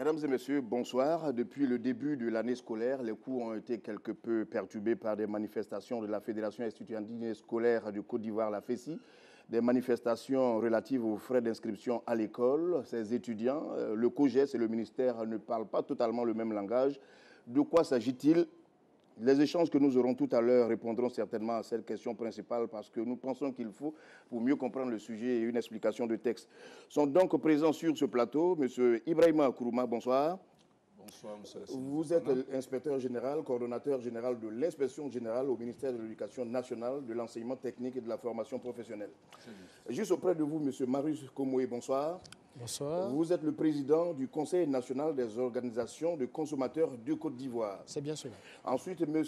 Mesdames et messieurs, bonsoir. Depuis le début de l'année scolaire, les cours ont été quelque peu perturbés par des manifestations de la Fédération estudiantine scolaire du Côte d'Ivoire, la FESI, des manifestations relatives aux frais d'inscription à l'école. Ces étudiants, le COJES et le ministère ne parlent pas totalement le même langage. De quoi s'agit-il? Les échanges que nous aurons tout à l'heure répondront certainement à cette question principale parce que nous pensons qu'il faut, pour mieux comprendre le sujet, une explication de texte. Sont donc présents sur ce plateau M. Ibrahima Kourouma, bonsoir. Bonsoir, M. Vous êtes inspecteur général, coordonnateur général de l'inspection générale au ministère de l'Éducation nationale, de l'enseignement technique et de la formation professionnelle. Juste auprès de vous, M. Marius Komoué, bonsoir. Bonsoir. Vous êtes le président du Conseil national des organisations de consommateurs de Côte d'Ivoire. C'est bien cela. Ensuite, M.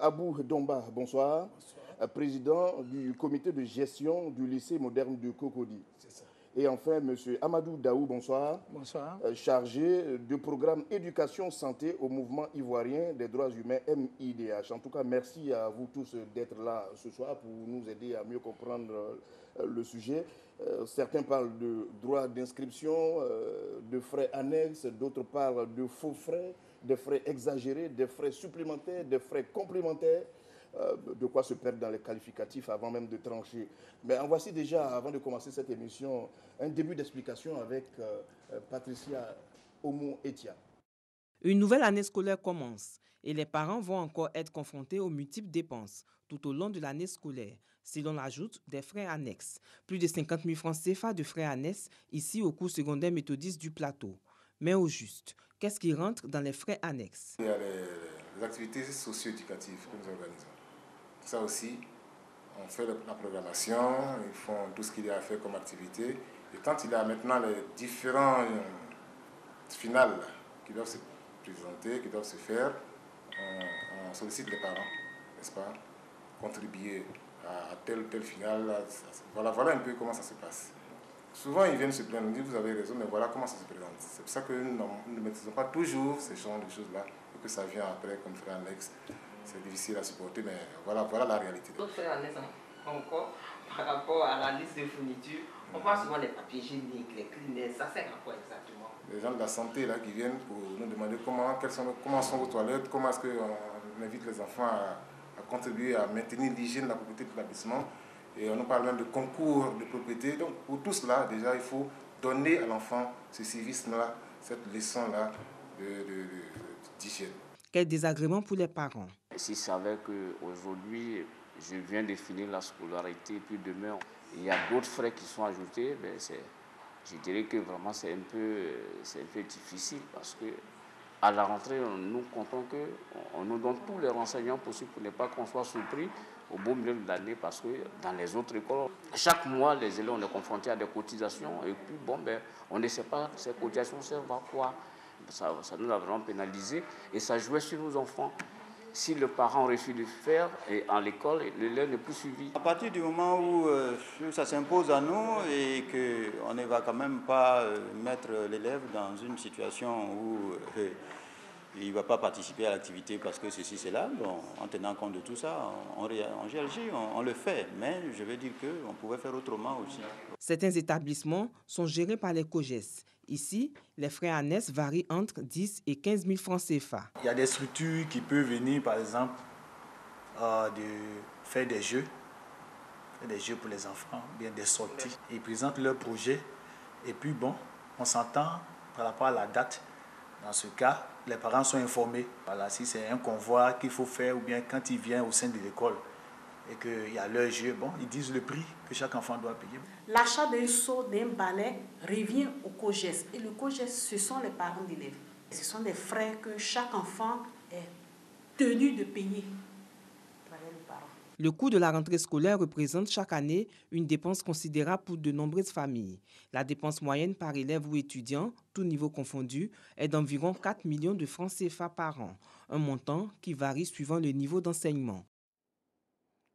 Abou Domba, bonsoir. Bonsoir. Président du comité de gestion du lycée moderne de Cocody. C'est ça. Et enfin, M. Amadou Daou, bonsoir. Bonsoir. Chargé du programme éducation santé au mouvement ivoirien des droits humains MIDH. En tout cas, merci à vous tous d'être là ce soir pour nous aider à mieux comprendre le sujet. Certains parlent de droits d'inscription, de frais annexes, d'autres parlent de faux frais, de frais exagérés, de frais supplémentaires, de frais complémentaires. De quoi se perdre dans les qualificatifs avant même de trancher. Mais en voici déjà, avant de commencer cette émission, un début d'explication avec Patricia Omo-Etia. Une nouvelle année scolaire commence et les parents vont encore être confrontés aux multiples dépenses tout au long de l'année scolaire, si l'on ajoute des frais annexes. Plus de 50 000 francs CFA de frais annexes ici au cours secondaire méthodiste du plateau. Mais au juste, qu'est-ce qui rentre dans les frais annexes? Il y a les activités socio-éducatives que nous organisons. Ça aussi, on fait la programmation, ils font tout ce qu'il y a à faire comme activité. Et quand il y a maintenant les différents finales qui doivent se présenter, qui doivent se faire, on sollicite les parents, n'est-ce pas, contribuer à tel ou tel finale. Voilà un peu comment ça se passe. Souvent, ils viennent se plaindre, ils disent vous avez raison, mais voilà comment ça se présente. C'est pour ça que nous ne maîtrisons pas toujours ces genres de choses-là, et que ça vient après comme frais annexes. C'est difficile à supporter, mais voilà la réalité. D'autres frais annexes encore, par rapport à la liste de fournitures, on voit souvent les papiers hygiéniques, les Kleenex, ça sert à quoi exactement? Les gens de la santé là, qui viennent pour nous demander comment sont vos toilettes, comment est-ce qu'on invite les enfants à contribuer à maintenir l'hygiène de la propriété de l'établissement. Et on nous parle même de concours de propriété. Donc pour tout cela, déjà, il faut donner à l'enfant ce service-là, cette leçon-là d'hygiène. Quel désagrément pour les parents. S'ils savaient qu'aujourd'hui, je viens de finir la scolarité, puis demain, il y a d'autres frais qui sont ajoutés, ben je dirais que vraiment c'est un peu difficile parce que à la rentrée, nous comptons qu'on nous donne tous les renseignements possibles pour ne pas qu'on soit surpris au beau milieu de l'année parce que dans les autres écoles, chaque mois, les élèves, on est confrontés à des cotisations et puis on ne sait pas ces cotisations servent à quoi. Ça nous a vraiment pénalisé et ça jouait sur nos enfants. Si le parent refuse de faire et en l'école, l'élève n'est plus suivi. À partir du moment où ça s'impose à nous et qu'on ne va quand même pas mettre l'élève dans une situation où il ne va pas participer à l'activité parce que ceci, c'est là, bon, en tenant compte de tout ça, on réagit, on le fait. Mais je veux dire qu'on pouvait faire autrement aussi. Certains établissements sont gérés par les COJES. Ici, les frais annexes varient entre 10 et 15 000 francs CFA. Il y a des structures qui peuvent venir, par exemple, de faire des jeux pour les enfants, bien des sorties. Ils présentent leur projet et puis bon, on s'entend par rapport à la date. Dans ce cas, les parents sont informés. Voilà, si c'est un convoi qu'il faut faire ou bien quand il vient au sein de l'école et qu'il y a leur jeu, bon, ils disent le prix que chaque enfant doit payer. L'achat d'un seau, d'un balai revient au COJES. Et le COJES, ce sont les parents d'élèves. Ce sont des frais que chaque enfant est tenu de payer à travers les parents. Le coût de la rentrée scolaire représente chaque année une dépense considérable pour de nombreuses familles. La dépense moyenne par élève ou étudiant, tout niveau confondu, est d'environ 4 millions de francs CFA par an, un montant qui varie suivant le niveau d'enseignement.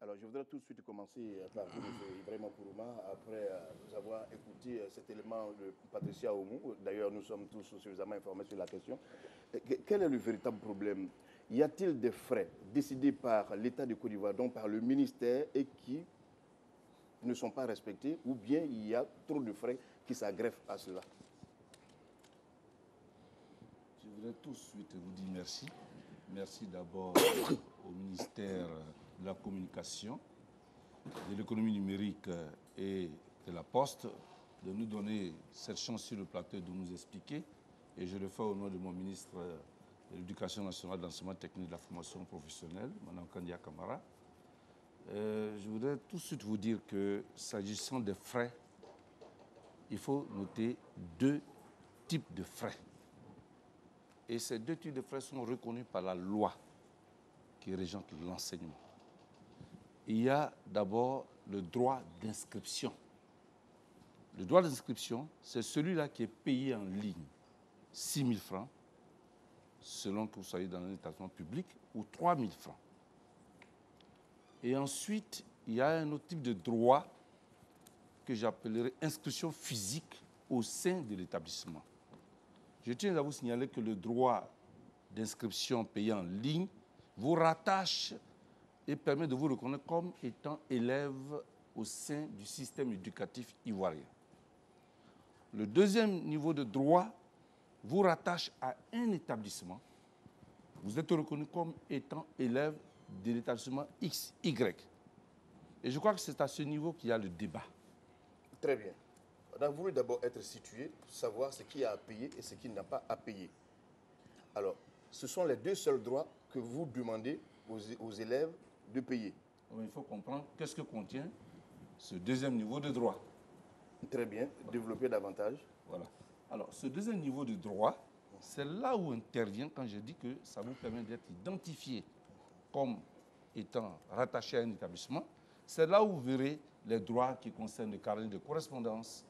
Alors, je voudrais tout de suite commencer par vous, M. Ibrahima Kourouma, après avoir écouté cet élément de Patricia Omo. D'ailleurs, nous sommes tous suffisamment informés sur la question. Quel est le véritable problème? Y a-t-il des frais décidés par l'État de Côte d'Ivoire, donc par le ministère, et qui ne sont pas respectés, ou bien il y a trop de frais qui s'agreffent à cela? voudrais tout de suite vous dire merci. Merci d'abord au ministère de la Communication, de l'économie numérique et de la Poste de nous donner cette chance sur le plateau de nous expliquer. Et je le fais au nom de mon ministre de l'Éducation nationale, de l'enseignement technique et de la formation professionnelle, Mme Kandia Camara. Je voudrais tout de suite vous dire que s'agissant des frais, il faut noter 2 types de frais. Et ces 2 types de frais sont reconnus par la loi qui régente l'enseignement. Il y a d'abord le droit d'inscription. Le droit d'inscription, c'est celui-là qui est payé en ligne, 6 000 francs, selon que vous soyez dans un établissement public, ou 3 000 francs. Et ensuite, il y a un autre type de droit que j'appellerais inscription physique au sein de l'établissement. Je tiens à vous signaler que le droit d'inscription payé en ligne vous rattache et permet de vous reconnaître comme étant élève au sein du système éducatif ivoirien. Le deuxième niveau de droit vous rattache à un établissement. Vous êtes reconnu comme étant élève de l'établissement XY. Et je crois que c'est à ce niveau qu'il y a le débat. Très bien. On a voulu d'abord être situé pour savoir ce qui a à payer et ce qui n'a pas à payer. Alors, ce sont les 2 seuls droits que vous demandez aux élèves de payer. Il faut comprendre qu'est-ce que contient ce deuxième niveau de droit. Très bien. Développer davantage. Voilà. Alors, ce deuxième niveau de droit, c'est là où intervient quand je dis que ça vous permet d'être identifié comme étant rattaché à un établissement. C'est là où vous verrez les droits qui concernent le carnet de correspondance,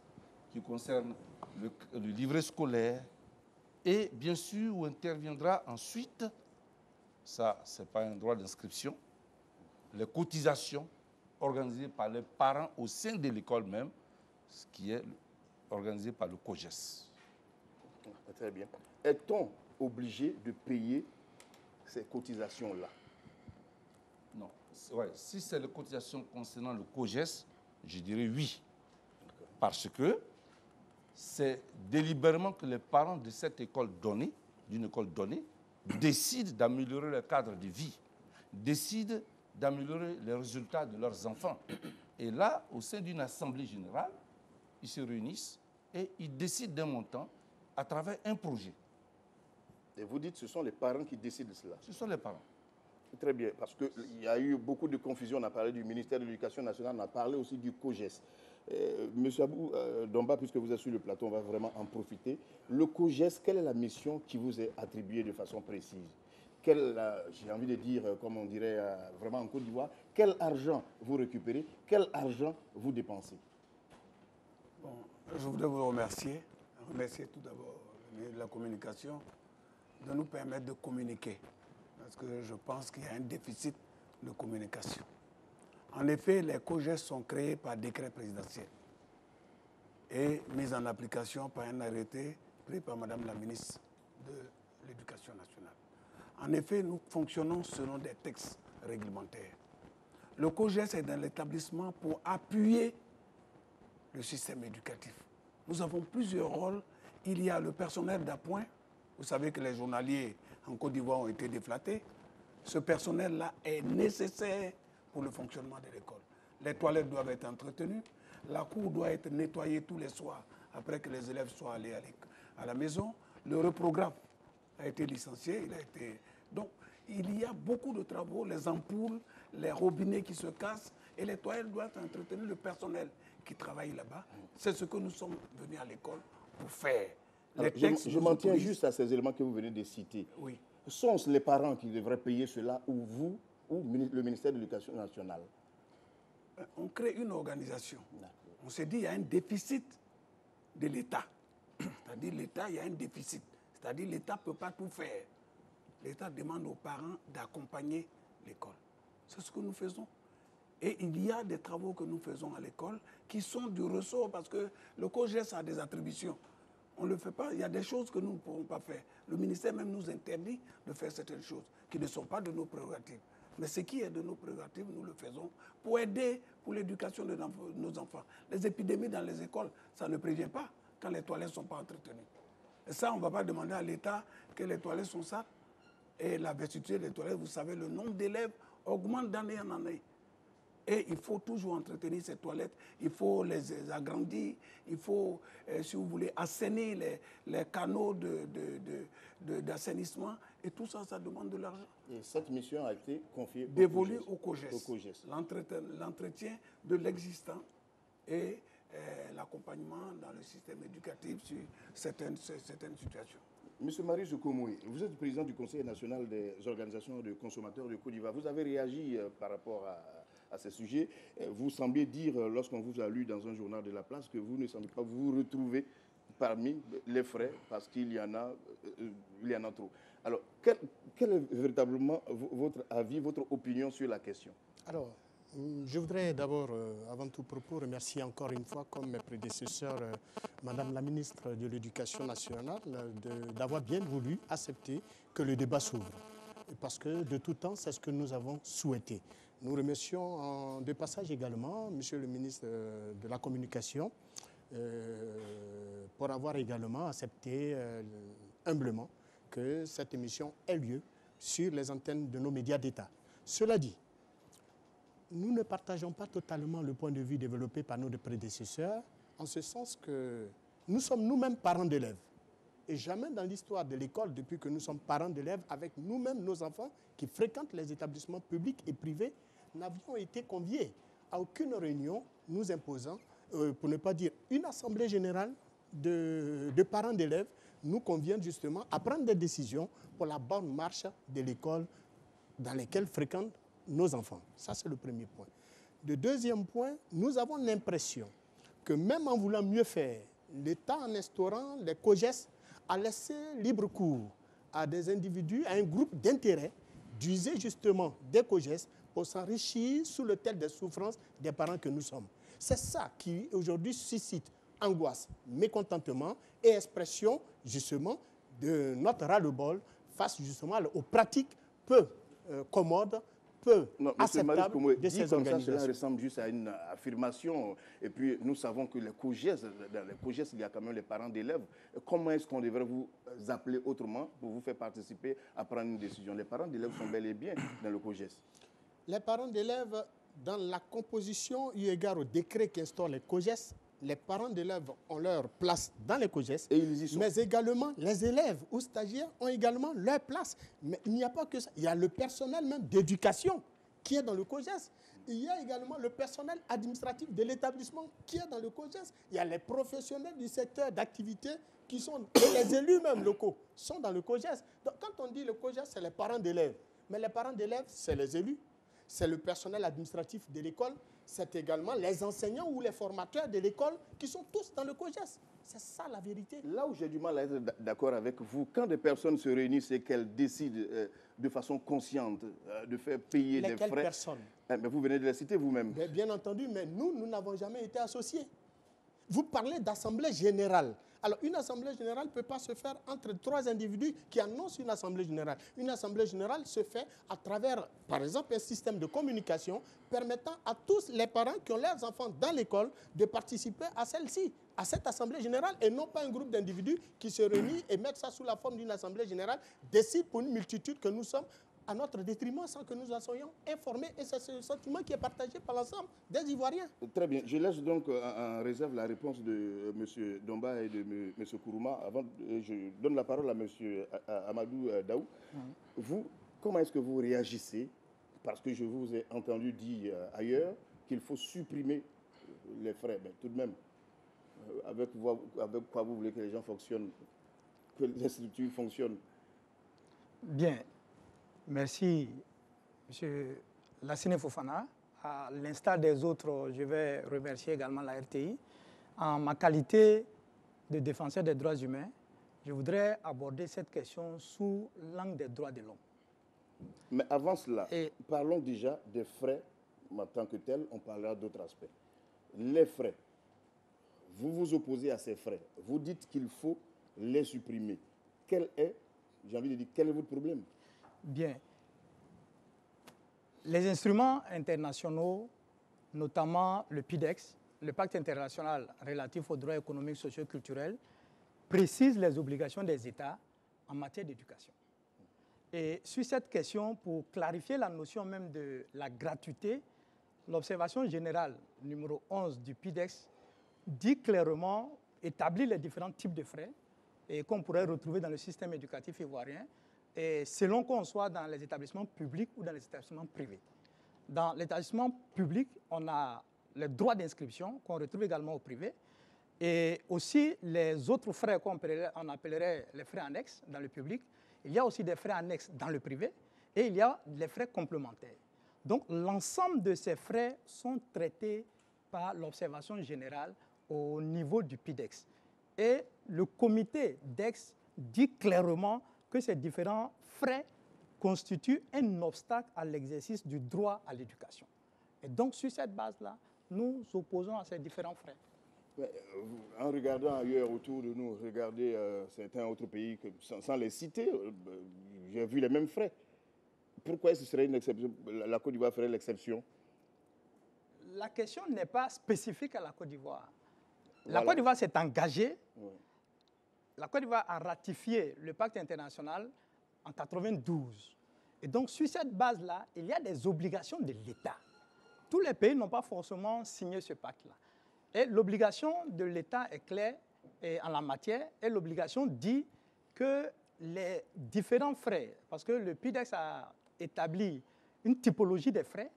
qui concernent le livret scolaire, et bien sûr où interviendra ensuite, ça ce n'est pas un droit d'inscription, les cotisations organisées par les parents au sein de l'école même, ce qui est organisé par le COGES. Très bien. Est-on obligé de payer ces cotisations-là? Non. Ouais, si c'est les cotisations concernant le COGES, je dirais oui. Parce que c'est délibérément que les parents de cette école donnée, d'une école donnée, décident d'améliorer le cadre de vie, décident d'améliorer les résultats de leurs enfants. Et là, au sein d'une assemblée générale, ils se réunissent et ils décident d'un montant à travers un projet. Et vous dites que ce sont les parents qui décident de cela? Ce sont les parents. Très bien, parce qu'il y a eu beaucoup de confusion. On a parlé du ministère de l'Éducation nationale, on a parlé aussi du COGES. Monsieur Abou Domba, puisque vous êtes sur le plateau, on va vraiment en profiter. Le COGES, quelle est la mission qui vous est attribuée de façon précise? J'ai envie de dire, comme on dirait vraiment en Côte d'Ivoire, quel argent vous récupérez, quel argent vous dépensez? Bon, je voudrais vous remercier tout d'abord le ministre de la Communication de nous permettre de communiquer. Parce que je pense qu'il y a un déficit de communication. En effet, les COGES sont créés par décret présidentiel et mis en application par un arrêté pris par Madame la ministre de l'Éducation nationale. En effet, nous fonctionnons selon des textes réglementaires. Le COGES est dans l'établissement pour appuyer le système éducatif. Nous avons plusieurs rôles. Il y a le personnel d'appoint. Vous savez que les journaliers en Côte d'Ivoire ont été déflatés. Ce personnel-là est nécessaire pour le fonctionnement de l'école. Les toilettes doivent être entretenues. La cour doit être nettoyée tous les soirs après que les élèves soient allés à la maison. Le reprogramme a été licencié. Donc, il y a beaucoup de travaux. Les ampoules, les robinets qui se cassent et les toilettes doivent être entretenues. Le personnel qui travaille là-bas, c'est ce que nous sommes venus à l'école pour faire. Alors, je m'en tiens juste à ces éléments que vous venez de citer. Oui. Sont-ce les parents qui devraient payer cela ou vous, ou le ministère de l'Éducation nationale? On crée une organisation. On s'est dit qu'il y a un déficit de l'État. C'est-à-dire l'État, il y a un déficit. C'est-à-dire l'État ne peut pas tout faire. L'État demande aux parents d'accompagner l'école. C'est ce que nous faisons. Et il y a des travaux que nous faisons à l'école qui sont du ressort parce que le COGES a des attributions. On ne le fait pas. Il y a des choses que nous ne pourrons pas faire. Le ministère même nous interdit de faire certaines choses qui ne sont pas de nos prérogatives. Mais ce qui est de nos prérogatives, nous le faisons pour aider pour l'éducation de nos enfants. Les épidémies dans les écoles, ça ne prévient pas quand les toilettes ne sont pas entretenues. Ça, on ne va pas demander à l'État que les toilettes sont sales. Et la vertuité des toilettes, vous savez, le nombre d'élèves augmente d'année en année. Et il faut toujours entretenir ces toilettes, il faut les agrandir, il faut, si vous voulez, assainir les canaux d'assainissement. Et tout ça, ça demande de l'argent. Et cette mission a été confiée dévolue au COGES. L'entretien de l'existant et l'accompagnement dans le système éducatif sur certaines situations. Monsieur Marius Okomoui, vous êtes président du Conseil national des organisations de consommateurs de Côte d'Ivoire. Vous avez réagi par rapport à ce sujet. Vous semblez dire, lorsqu'on vous a lu dans un journal de la place, que vous ne semblez pas vous retrouver parmi les frais parce qu'il y en a trop. Alors, quel est véritablement votre avis, votre opinion sur la question? Alors, je voudrais d'abord, avant tout propos, remercier encore une fois, comme mes prédécesseurs, Madame la ministre de l'Éducation nationale, d'avoir bien voulu accepter que le débat s'ouvre. Parce que de tout temps, c'est ce que nous avons souhaité. Nous remercions de passage également Monsieur le ministre de la Communication pour avoir également accepté humblement que cette émission ait lieu sur les antennes de nos médias d'État. Cela dit, nous ne partageons pas totalement le point de vue développé par nos prédécesseurs, en ce sens que nous sommes nous-mêmes parents d'élèves. Et jamais dans l'histoire de l'école, depuis que nous sommes parents d'élèves, avec nous-mêmes, nos enfants, qui fréquentent les établissements publics et privés, n'avions été conviés à aucune réunion nous imposant, pour ne pas dire une assemblée générale de parents d'élèves, nous convient justement à prendre des décisions pour la bonne marche de l'école dans laquelle fréquentent nos enfants. Ça, c'est le premier point. Le deuxième point, nous avons l'impression que même en voulant mieux faire, l'État, en instaurant les COGES, a laissé libre cours à des individus, à un groupe d'intérêt, d'user justement des COGES pour s'enrichir sous l'autel des souffrances des parents que nous sommes. C'est ça qui, aujourd'hui, suscite angoisse, mécontentement et expression, justement, de notre ras-le-bol face, justement, aux pratiques peu commodes, peu acceptables de ces organisations. Cela ressemble juste à une affirmation. Et puis, nous savons que les COGES, dans les COGES, il y a quand même les parents d'élèves. Comment est-ce qu'on devrait vous appeler autrement pour vous faire participer à prendre une décision? Les parents d'élèves sont bel et bien dans le COGES. Les parents d'élèves, dans la composition, eu égard au décret qui instaure les COGES, les parents d'élèves ont leur place dans les COGES, mais également les élèves ou stagiaires ont également leur place. Mais il n'y a pas que ça. Il y a le personnel même d'éducation qui est dans le COGES. Il y a également le personnel administratif de l'établissement qui est dans le COGES. Il y a les professionnels du secteur d'activité qui sont, et les élus même locaux, sont dans le COGES. Donc quand on dit le COGES, c'est les parents d'élèves. Mais les parents d'élèves, c'est les élus, c'est le personnel administratif de l'école, c'est également les enseignants ou les formateurs de l'école qui sont tous dans le COGES. C'est ça la vérité. Là où j'ai du mal à être d'accord avec vous, quand des personnes se réunissent et qu'elles décident de façon consciente de faire payer des frais... personnes? Mais vous venez de les citer vous-même. Bien entendu, mais nous n'avons jamais été associés. Vous parlez d'assemblée générale. Alors, une assemblée générale ne peut pas se faire entre trois individus qui annoncent une assemblée générale. Une assemblée générale se fait à travers, par exemple, un système de communication permettant à tous les parents qui ont leurs enfants dans l'école de participer à celle-ci, à cette assemblée générale, et non pas un groupe d'individus qui se réunissent et mettent ça sous la forme d'une assemblée générale, décident pour une multitude que nous sommes à notre détriment sans que nous en soyons informés. Et c'est ce sentiment qui est partagé par l'ensemble des Ivoiriens. Très bien. Je laisse donc en réserve la réponse de M. Domba et de M. Kourouma. Avant, je donne la parole à M. Amadou Daou. Vous, comment est-ce que vous réagissez? Parce que je vous ai entendu dire ailleurs qu'il faut supprimer les frais. Mais tout de même, avec quoi vous voulez que les gens fonctionnent, que les structures fonctionnent? Bien. Merci, M. Lassine Fofana. À l'instar des autres, je vais remercier également la RTI. En ma qualité de défenseur des droits humains, je voudrais aborder cette question sous l'angle des droits de l'homme. Mais avant cela, parlons déjà des frais en tant que tels. On parlera d'autres aspects. Les frais, vous vous opposez à ces frais. Vous dites qu'il faut les supprimer. Quel est votre problème? Bien. Les instruments internationaux, notamment le PIDEX, le Pacte international relatif aux droits économiques, sociaux et culturels, précise les obligations des États en matière d'éducation. Et sur cette question, pour clarifier la notion même de la gratuité, l'observation générale numéro 11 du PIDEX dit clairement, établit les différents types de frais qu'on pourrait retrouver dans le système éducatif ivoirien, et selon qu'on soit dans les établissements publics ou dans les établissements privés. Dans l'établissement public, on a les droits d'inscription qu'on retrouve également au privé, et aussi les autres frais qu'on appellerait les frais annexes dans le public. Il y a aussi des frais annexes dans le privé et il y a les frais complémentaires. Donc l'ensemble de ces frais sont traités par l'observation générale au niveau du PIDEX. Et le comité DEX dit clairement que ces différents frais constituent un obstacle à l'exercice du droit à l'éducation. Et donc sur cette base-là, nous opposons à ces différents frais. En regardant ailleurs autour de nous, regardez certains autres pays, sans les citer, j'ai vu les mêmes frais. Pourquoi ce serait une exception? La Côte d'Ivoire ferait l'exception? La question n'est pas spécifique à la Côte d'Ivoire. Voilà. La Côte d'Ivoire s'est engagée. Ouais. La Côte d'Ivoire a ratifié le pacte international en 1992. Et donc, sur cette base-là, il y a des obligations de l'État. Tous les pays n'ont pas forcément signé ce pacte-là. Et l'obligation de l'État est claire en la matière, et l'obligation dit que les différents frais, parce que le PIDEX a établi une typologie des frais,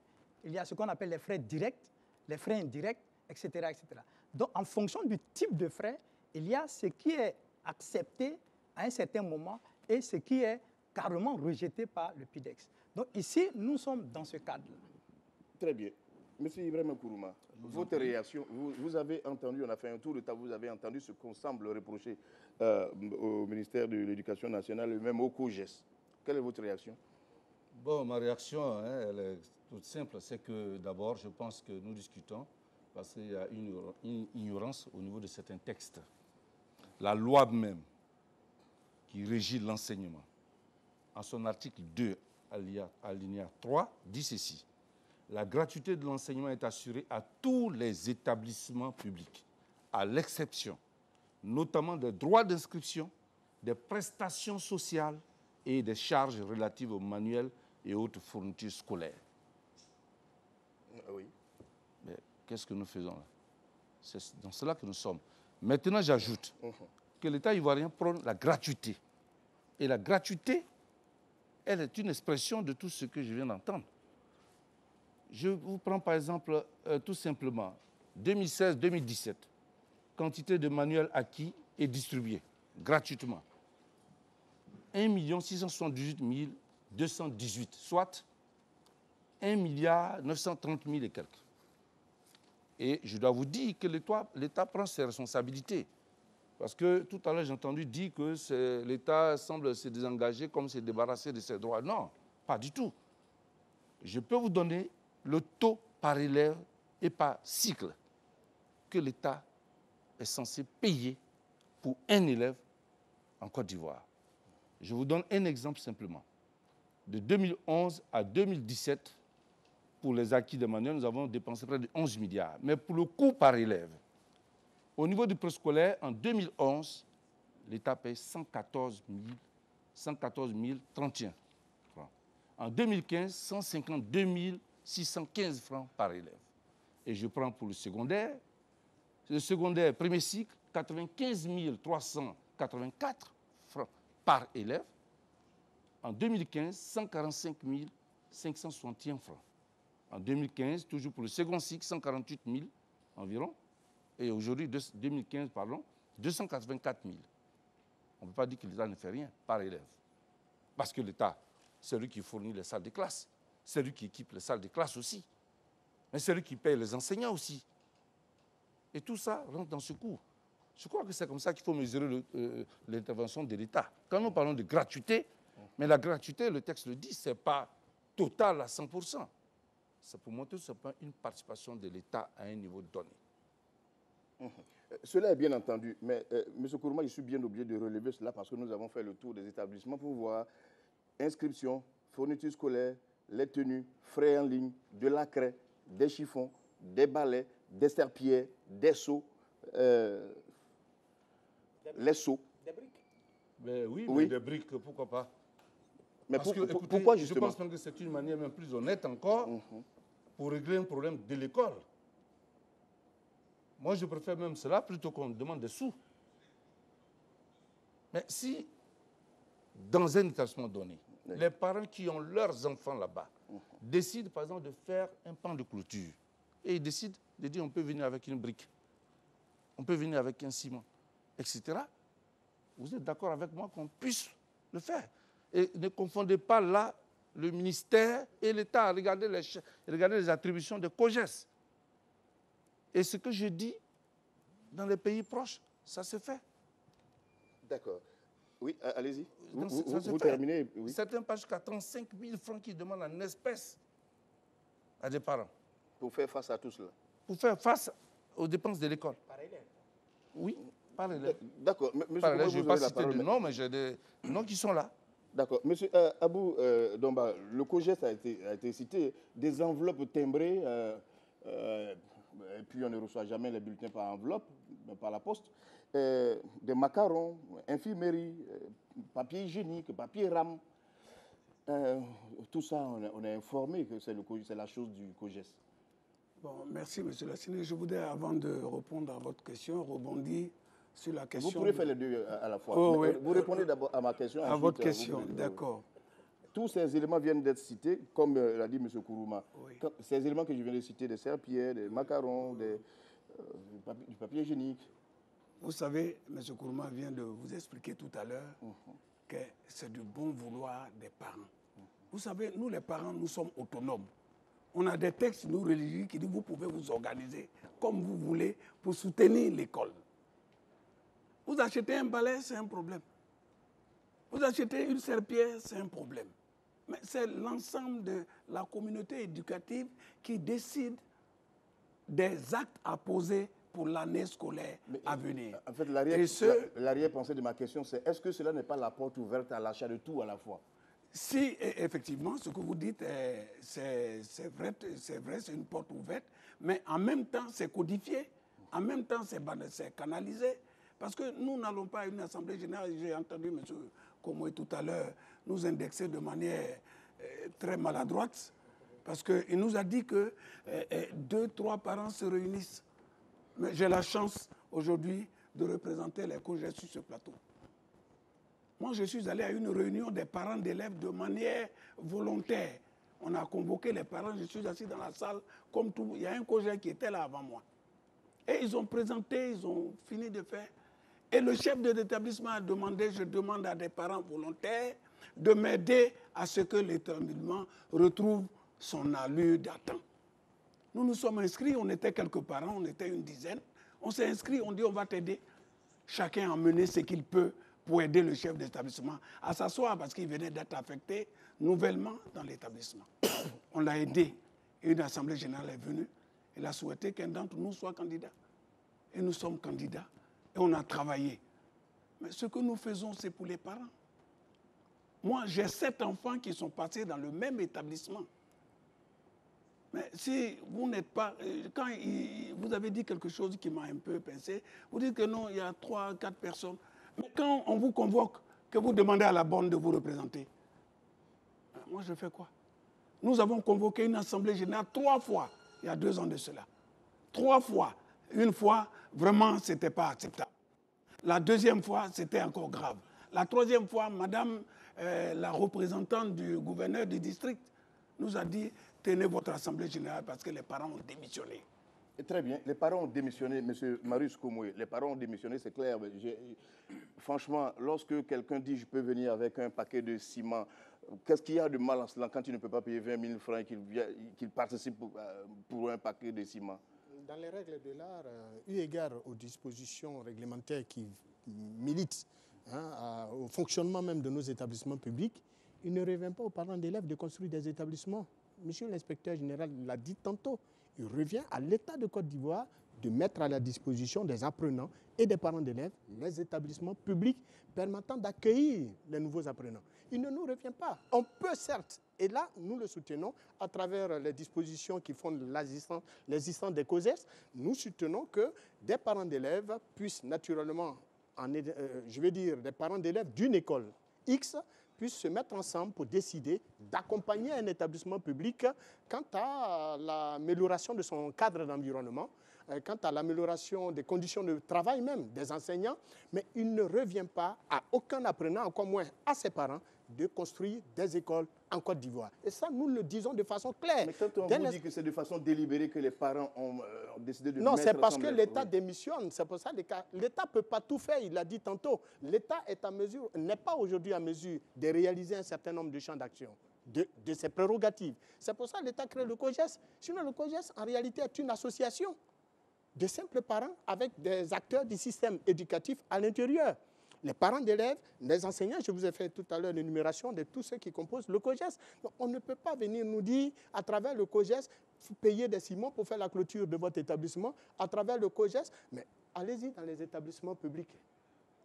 il y a ce qu'on appelle les frais directs, les frais indirects, etc., etc. Donc, en fonction du type de frais, il y a ce qui est accepté à un certain moment et ce qui est carrément rejeté par le PIDEX. Donc, ici, nous sommes dans ce cadre-là. Très bien. Monsieur Ibrahima Kourouma, votre réaction, vous avez entendu, on a fait un tour de table, vous avez entendu ce qu'on semble reprocher au ministère de l'Éducation nationale et même au COJES. Quelle est votre réaction? Bon, ma réaction, elle est toute simple. C'est que d'abord, je pense que nous discutons parce qu'il y a une ignorance au niveau de certains textes. La loi même qui régit l'enseignement, en son article 2, alinéa 3, dit ceci. La gratuité de l'enseignement est assurée à tous les établissements publics, à l'exception notamment des droits d'inscription, des prestations sociales et des charges relatives aux manuels et autres fournitures scolaires. Oui. Mais qu'est-ce que nous faisons là? C'est dans cela que nous sommes. Maintenant, j'ajoute que l'État ivoirien prône la gratuité. Et la gratuité, elle est une expression de tout ce que je viens d'entendre. Je vous prends par exemple, tout simplement, 2016-2017, quantité de manuels acquis et distribués gratuitement. 1 678 218, soit 1 930 000 et quelques. Et je dois vous dire que l'État prend ses responsabilités. Parce que tout à l'heure, j'ai entendu dire que l'État semble se désengager comme se débarrasser de ses droits. Non, pas du tout. Je peux vous donner le taux par élève et par cycle que l'État est censé payer pour un élève en Côte d'Ivoire. Je vous donne un exemple simplement. De 2011 à 2017, pour les acquis de manuel, nous avons dépensé près de 11 milliards. Mais pour le coût par élève, au niveau du préscolaire, en 2011, l'État paye 114 031 francs. En 2015, 152 615 francs par élève. Et je prends pour le secondaire premier cycle, 95 384 francs par élève. En 2015, 145 561 francs. En 2015, toujours pour le second cycle, 148 000 environ. Et aujourd'hui, 2015, 284 000. On ne peut pas dire que l'État ne fait rien par élève. Parce que l'État, c'est lui qui fournit les salles de classe. C'est lui qui équipe les salles de classe aussi. Mais c'est lui qui paye les enseignants aussi. Et tout ça rentre dans ce coût. Je crois que c'est comme ça qu'il faut mesurer l'intervention de l'État. Quand nous parlons de gratuité, mais la gratuité, le texte le dit, ce n'est pas total à 100%. C'est pour montrer simplement une participation de l'État à un niveau donné. Cela est bien entendu, mais M. Kourouma, je suis bien obligé de relever cela parce que nous avons fait le tour des établissements pour voir inscription, fourniture scolaire, les tenues, frais en ligne, de la craie, des chiffons, des balais, des serpillères, des seaux, des les seaux. Des briques. Mais oui, Oui. mais des briques, pourquoi pas? Mais Parce que, écoutez, pourquoi justement? Je pense que c'est une manière même plus honnête encore pour régler un problème de l'école. Moi, je préfère même cela plutôt qu'on demande des sous. Mais si, dans un établissement donné, les parents qui ont leurs enfants là-bas décident, par exemple, de faire un pan de clôture, et ils décident de dire on peut venir avec une brique, on peut venir avec un ciment, etc., vous êtes d'accord avec moi qu'on puisse le faire. Et ne confondez pas là le ministère et l'État. Regardez les attributions de COGES. Et ce que je dis, dans les pays proches, ça se fait. D'accord. Oui, allez-y. Ça se Vous fait. terminez. Oui. Certains passent jusqu'à 35 000 francs qui demandent en espèces à des parents. Pour faire face à tout cela. Pour faire face aux dépenses de l'école. Par élève. Oui, par élève. D'accord. Monsieur Par élève, Koumé, je ne vous vais avez pas la citer parole, de noms, mais j'ai des noms qui sont là. D'accord. Monsieur Abou Domba, le COGES a été cité, des enveloppes timbrées, et puis on ne reçoit jamais les bulletins par enveloppe, par la poste, des macarons, infirmerie, papier hygiénique, papier rame. Tout ça, on est informé que c'est la chose du COGES. Bon, merci, monsieur Lassine. Je voudrais, avant de répondre à votre question, rebondir sur la question... Vous pourrez faire les deux à la fois. Oh, oui. Vous répondez d'abord à ma question. À votre question, d'accord. Tous ces éléments viennent d'être cités, comme l'a dit M. Kourouma. Oui. Ces éléments que je viens de citer, des serpillères, des macarons, du papier hygiénique. Vous savez, M. Kourouma vient de vous expliquer tout à l'heure que c'est du bon vouloir des parents. Vous savez, nous les parents, nous sommes autonomes. On a des textes, nous, religieux, qui disent que vous pouvez vous organiser comme vous voulez pour soutenir l'école. Vous achetez un balai, c'est un problème. Vous achetez une serpillière, c'est un problème. Mais c'est l'ensemble de la communauté éducative qui décide des actes à poser pour l'année scolaire à venir. En fait, l'arrière-pensée de ma question, c'est est-ce que cela n'est pas la porte ouverte à l'achat de tout à la fois? Si, effectivement, ce que vous dites, c'est vrai, c'est une porte ouverte, mais en même temps, c'est codifié, en même temps, c'est canalisé. Parce que nous n'allons pas à une assemblée générale, j'ai entendu M. Komoé tout à l'heure nous indexer de manière très maladroite, parce qu'il nous a dit que 2, 3 parents se réunissent. Mais j'ai la chance aujourd'hui de représenter les COGES sur ce plateau. Moi, je suis allé à une réunion des parents d'élèves de manière volontaire. On a convoqué les parents, je suis assis dans la salle, comme tout. Il y a un COGES qui était là avant moi. Et ils ont présenté, ils ont fini de faire. Et le chef de l'établissement a demandé, je demande à des parents volontaires de m'aider à ce que l'établissement retrouve son allure d'antan. Nous nous sommes inscrits, on était quelques parents, on était une dizaine. On s'est inscrits, on dit on va t'aider. Chacun a mené ce qu'il peut pour aider le chef d'établissement à s'asseoir parce qu'il venait d'être affecté nouvellement dans l'établissement. On l'a aidé. Une assemblée générale est venue. Elle a souhaité qu'un d'entre nous soit candidat. Et nous sommes candidats. Et on a travaillé. Mais ce que nous faisons, c'est pour les parents. Moi, j'ai 7 enfants qui sont passés dans le même établissement. Mais si vous n'êtes pas... Quand vous avez dit quelque chose qui m'a un peu pincé, vous dites que non, il y a 3, 4 personnes. Mais quand on vous convoque, que vous demandez à la borne de vous représenter, moi, je fais quoi? Nous avons convoqué une assemblée générale 3 fois, il y a 2 ans de cela. 3 fois. Une fois, vraiment, ce n'était pas acceptable. La deuxième fois, c'était encore grave. La troisième fois, madame, la représentante du gouverneur du district, nous a dit, tenez votre assemblée générale parce que les parents ont démissionné. Très bien. Les parents ont démissionné, M. Marius Komoé. Les parents ont démissionné, c'est clair. Franchement, lorsque quelqu'un dit je peux venir avec un paquet de ciment, qu'est-ce qu'il y a de mal en cela quand il ne peut pas payer 20 000 francs et qu'il participe pour un paquet de ciment? Dans les règles de l'art, eu égard aux dispositions réglementaires qui militent au fonctionnement même de nos établissements publics, il ne revient pas aux parents d'élèves de construire des établissements. Monsieur l'inspecteur général l'a dit tantôt, il revient à l'État de Côte d'Ivoire de mettre à la disposition des apprenants et des parents d'élèves les établissements publics permettant d'accueillir les nouveaux apprenants. Il ne nous revient pas. On peut certes, et là nous le soutenons à travers les dispositions qui font l'existence des COGES, nous soutenons que des parents d'élèves puissent naturellement, je veux dire, des parents d'élèves d'une école X puissent se mettre ensemble pour décider d'accompagner un établissement public quant à l'amélioration de son cadre d'environnement, quant à l'amélioration des conditions de travail même des enseignants, mais il ne revient pas à aucun apprenant, encore moins à ses parents, de construire des écoles en Côte d'Ivoire. Et ça, nous le disons de façon claire. Mais quand on vous dit que c'est de façon délibérée que les parents ont décidé de non, mettre c'est parce que ensemble, l'État démissionne. C'est pour ça que l'État ne peut pas tout faire, il l'a dit tantôt. L'État n'est pas aujourd'hui en mesure de réaliser un certain nombre de champs d'action, de ses prérogatives. C'est pour ça que l'État crée le COGES. Sinon, le COGES, en réalité, est une association de simples parents avec des acteurs du système éducatif à l'intérieur. Les parents d'élèves, les enseignants, je vous ai fait tout à l'heure l'énumération de tous ceux qui composent le COGES. Donc, on ne peut pas venir nous dire, à travers le COGES, payer des ciments pour faire la clôture de votre établissement, à travers le COGES, mais allez-y dans les établissements publics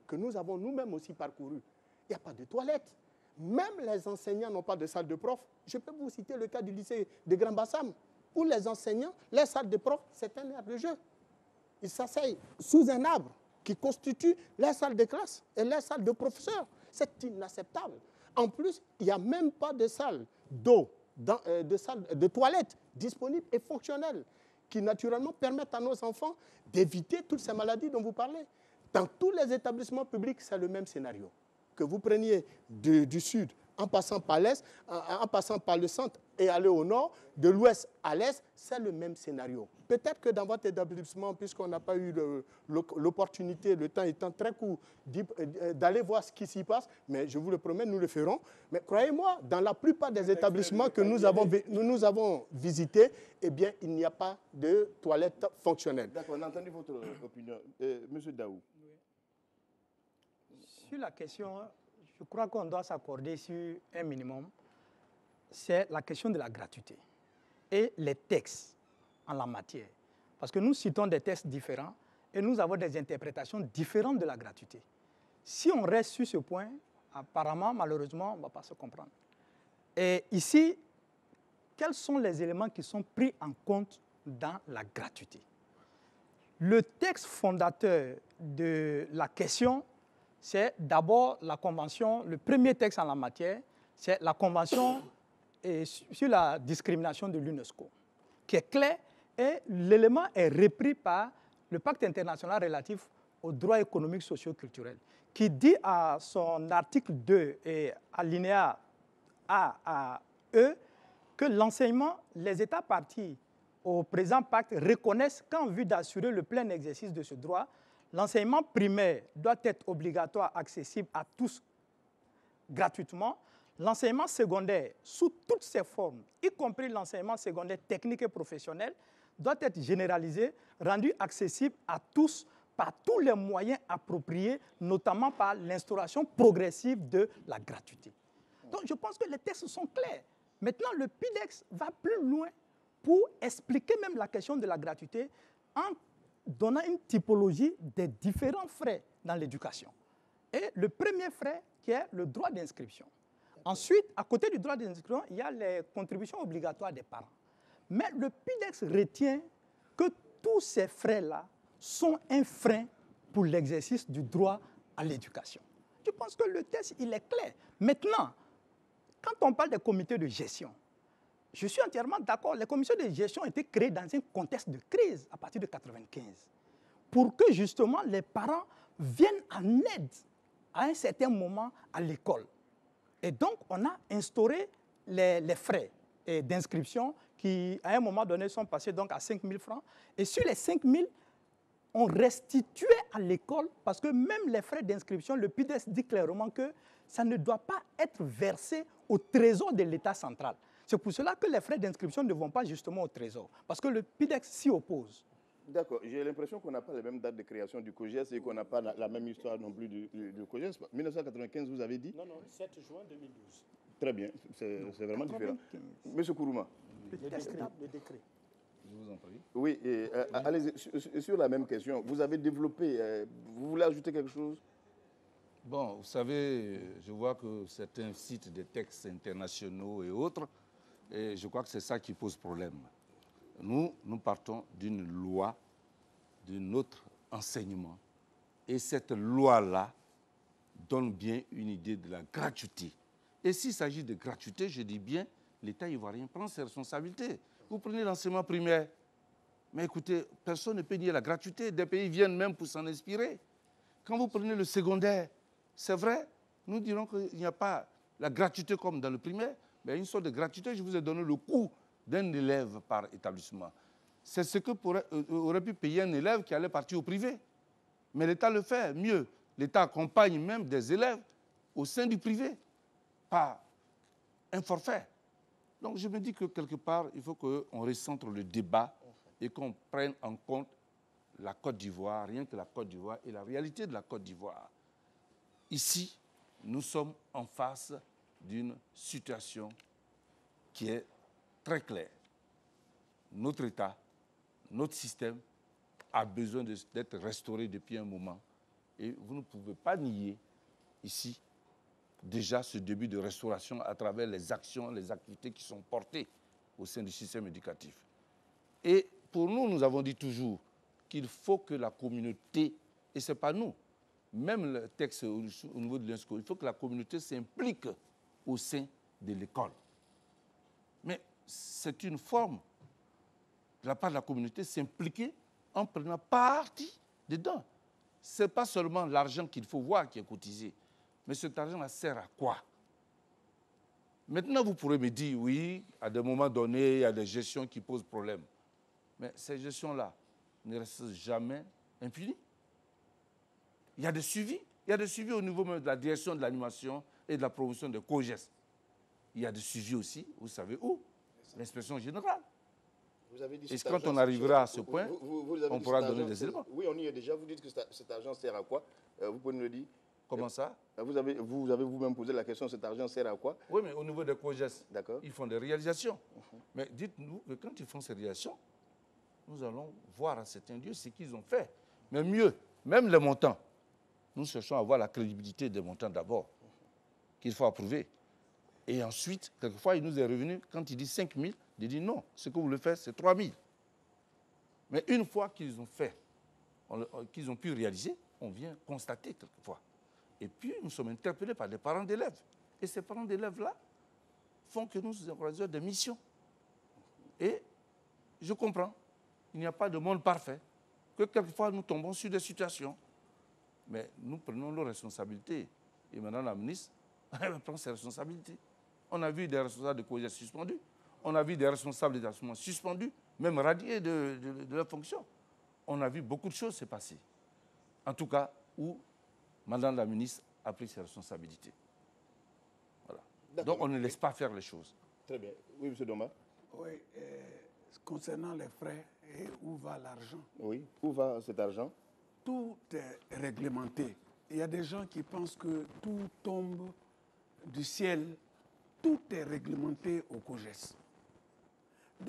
que nous avons nous-mêmes aussi parcourus. Il n'y a pas de toilettes. Même les enseignants n'ont pas de salle de prof. Je peux vous citer le cas du lycée de Grand Bassam, où les enseignants, les salles de prof, c'est un aire de jeu. Ils s'asseyent sous un arbre qui constitue les salles de classe et les salles de professeurs. C'est inacceptable. En plus, il n'y a même pas de salle d'eau, de toilettes disponibles et fonctionnelles qui naturellement permettent à nos enfants d'éviter toutes ces maladies dont vous parlez. Dans tous les établissements publics, c'est le même scénario. Que vous preniez du sud en passant par l'est, en passant par le centre et aller au nord, de l'ouest à l'est, c'est le même scénario. Peut-être que dans votre établissement, puisqu'on n'a pas eu l'opportunité, le temps étant très court, d'aller voir ce qui s'y passe, mais je vous le promets, nous le ferons. Mais croyez-moi, dans la plupart des établissements que nous avons visités, eh bien, il n'y a pas de toilettes fonctionnelles. D'accord, on a entendu votre opinion. Monsieur Daou. Sur la question, je crois qu'on doit s'accorder sur un minimum, c'est la question de la gratuité et les textes en la matière. Parce que nous citons des textes différents et nous avons des interprétations différentes de la gratuité. Si on reste sur ce point, apparemment, malheureusement, on ne va pas se comprendre. Et ici, quels sont les éléments qui sont pris en compte dans la gratuité? Le texte fondateur de la question, c'est d'abord la convention, le premier texte en la matière, c'est la convention sur la discrimination de l'UNESCO, qui est clair et l'élément est repris par le pacte international relatif aux droits économiques, sociaux et culturels, qui dit à son article 2 et alinéa A à E que l'enseignement, les États partis au présent pacte reconnaissent qu'en vue d'assurer le plein exercice de ce droit, l'enseignement primaire doit être obligatoire, accessible à tous gratuitement. L'enseignement secondaire, sous toutes ses formes, y compris l'enseignement secondaire technique et professionnel, doit être généralisé, rendu accessible à tous par tous les moyens appropriés, notamment par l'instauration progressive de la gratuité. Donc je pense que les textes sont clairs. Maintenant, le PIDEX va plus loin pour expliquer même la question de la gratuité en donnant une typologie des différents frais dans l'éducation. Et le premier frais qui est le droit d'inscription. Ensuite, à côté du droit d'inscription, il y a les contributions obligatoires des parents. Mais le PIDEX retient que tous ces frais-là sont un frein pour l'exercice du droit à l'éducation. Je pense que le texte, il est clair. Maintenant, quand on parle des comités de gestion, je suis entièrement d'accord. Les commissions de gestion ont été créées dans un contexte de crise à partir de 1995 pour que justement les parents viennent en aide à un certain moment à l'école. Et donc, on a instauré les frais d'inscription qui, à un moment donné, sont passés donc à 5 000 francs. Et sur les 5 000, on restituait à l'école, parce que même les frais d'inscription, le PIDEX dit clairement que ça ne doit pas être versé au trésor de l'État central. C'est pour cela que les frais d'inscription ne vont pas justement au trésor, parce que le PIDEX s'y oppose. D'accord. J'ai l'impression qu'on n'a pas les mêmes dates de création du COGES et qu'on n'a pas la même histoire non plus du COGES. 1995, vous avez dit? Non, 7 juin 2012. Très bien, c'est vraiment différent. Monsieur Kourouma. Le décret. Je vous en prie. Oui, allez-y, sur la même question, vous avez développé, vous voulez ajouter quelque chose? Bon, vous savez, je vois que certains citent des textes internationaux et autres, et je crois que c'est ça qui pose problème. Nous partons d'une loi, d'un autre enseignement Et cette loi-là donne bien une idée de la gratuité. Et s'il s'agit de gratuité, je dis bien, l'État ivoirien prend ses responsabilités. Vous prenez l'enseignement primaire, mais écoutez, personne ne peut nier la gratuité. Des pays viennent même pour s'en inspirer. Quand vous prenez le secondaire, c'est vrai, nous dirons qu'il n'y a pas la gratuité comme dans le primaire, mais une sorte de gratuité, je vous ai donné le coût d'un élève par établissement. C'est ce que aurait pu payer un élève qui allait partir au privé. Mais l'État le fait mieux. L'État accompagne même des élèves au sein du privé, par un forfait. Donc je me dis que quelque part, il faut qu'on recentre le débat et qu'on prenne en compte la Côte d'Ivoire, rien que la Côte d'Ivoire et la réalité de la Côte d'Ivoire. Ici, nous sommes en face d'une situation qui est très claire. Notre État, notre système a besoin d'être restauré depuis un moment. Et vous ne pouvez pas nier ici déjà ce début de restauration à travers les actions, les activités qui sont portées au sein du système éducatif. Et pour nous, nous avons dit toujours qu'il faut que la communauté, et ce n'est pas nous, même le texte au niveau de l'UNESCO, il faut que la communauté s'implique au sein de l'école. Mais c'est une forme de la part de la communauté s'impliquer en prenant partie dedans. Ce n'est pas seulement l'argent qu'il faut voir qui est cotisé, mais cet argent sert à quoi? Maintenant, vous pourrez me dire, oui, à des moments donnés, il y a des gestions qui posent problème. Mais ces gestions-là ne restent jamais impunies. Il y a des suivis. Il y a des suivis au niveau même de la direction de l'animation et de la promotion de COGES. Il y a des suivis aussi, vous savez où? L'inspection générale. Vous avez dit et quand on arrivera à ce point, on pourra donner des éléments. Oui, on y est déjà. Vous dites que cet argent sert à quoi? Vous pouvez nous le dire? Comment ça? Vous avez vous-même posé la question, cet argent sert à quoi? Oui, mais au niveau des COGES, ils font des réalisations. Mais dites-nous que quand ils font ces réalisations, nous allons voir à certains lieux ce qu'ils ont fait. Mais mieux, même les montants. Nous cherchons à avoir la crédibilité des montants d'abord, qu'il faut approuver. Et ensuite, quelquefois, il nous est revenu, quand il dit 5 000, il dit non, ce que vous voulez faire, c'est 3 000. Mais une fois qu'ils ont fait, qu'ils ont pu réaliser, on vient constater quelquefois. Et puis, nous sommes interpellés par des parents d'élèves. Et ces parents d'élèves-là font que nous encourageons des missions. Et je comprends, il n'y a pas de monde parfait, que quelquefois nous tombons sur des situations. Mais nous prenons nos responsabilités. Et maintenant, la ministre, elle prend ses responsabilités. On a vu des responsables de COGES suspendus. On a vu des responsables d'établissement suspendus, même radiés de leur fonction. On a vu beaucoup de choses se passer. En tout cas, où Madame la ministre a pris ses responsabilités. Voilà. Donc, on ne laisse pas faire les choses. Très bien. Oui, M. Doma. Oui, concernant les frais et où va l'argent? Oui, où va cet argent? Tout est réglementé. Il y a des gens qui pensent que tout tombe du ciel. Tout est réglementé au COGES.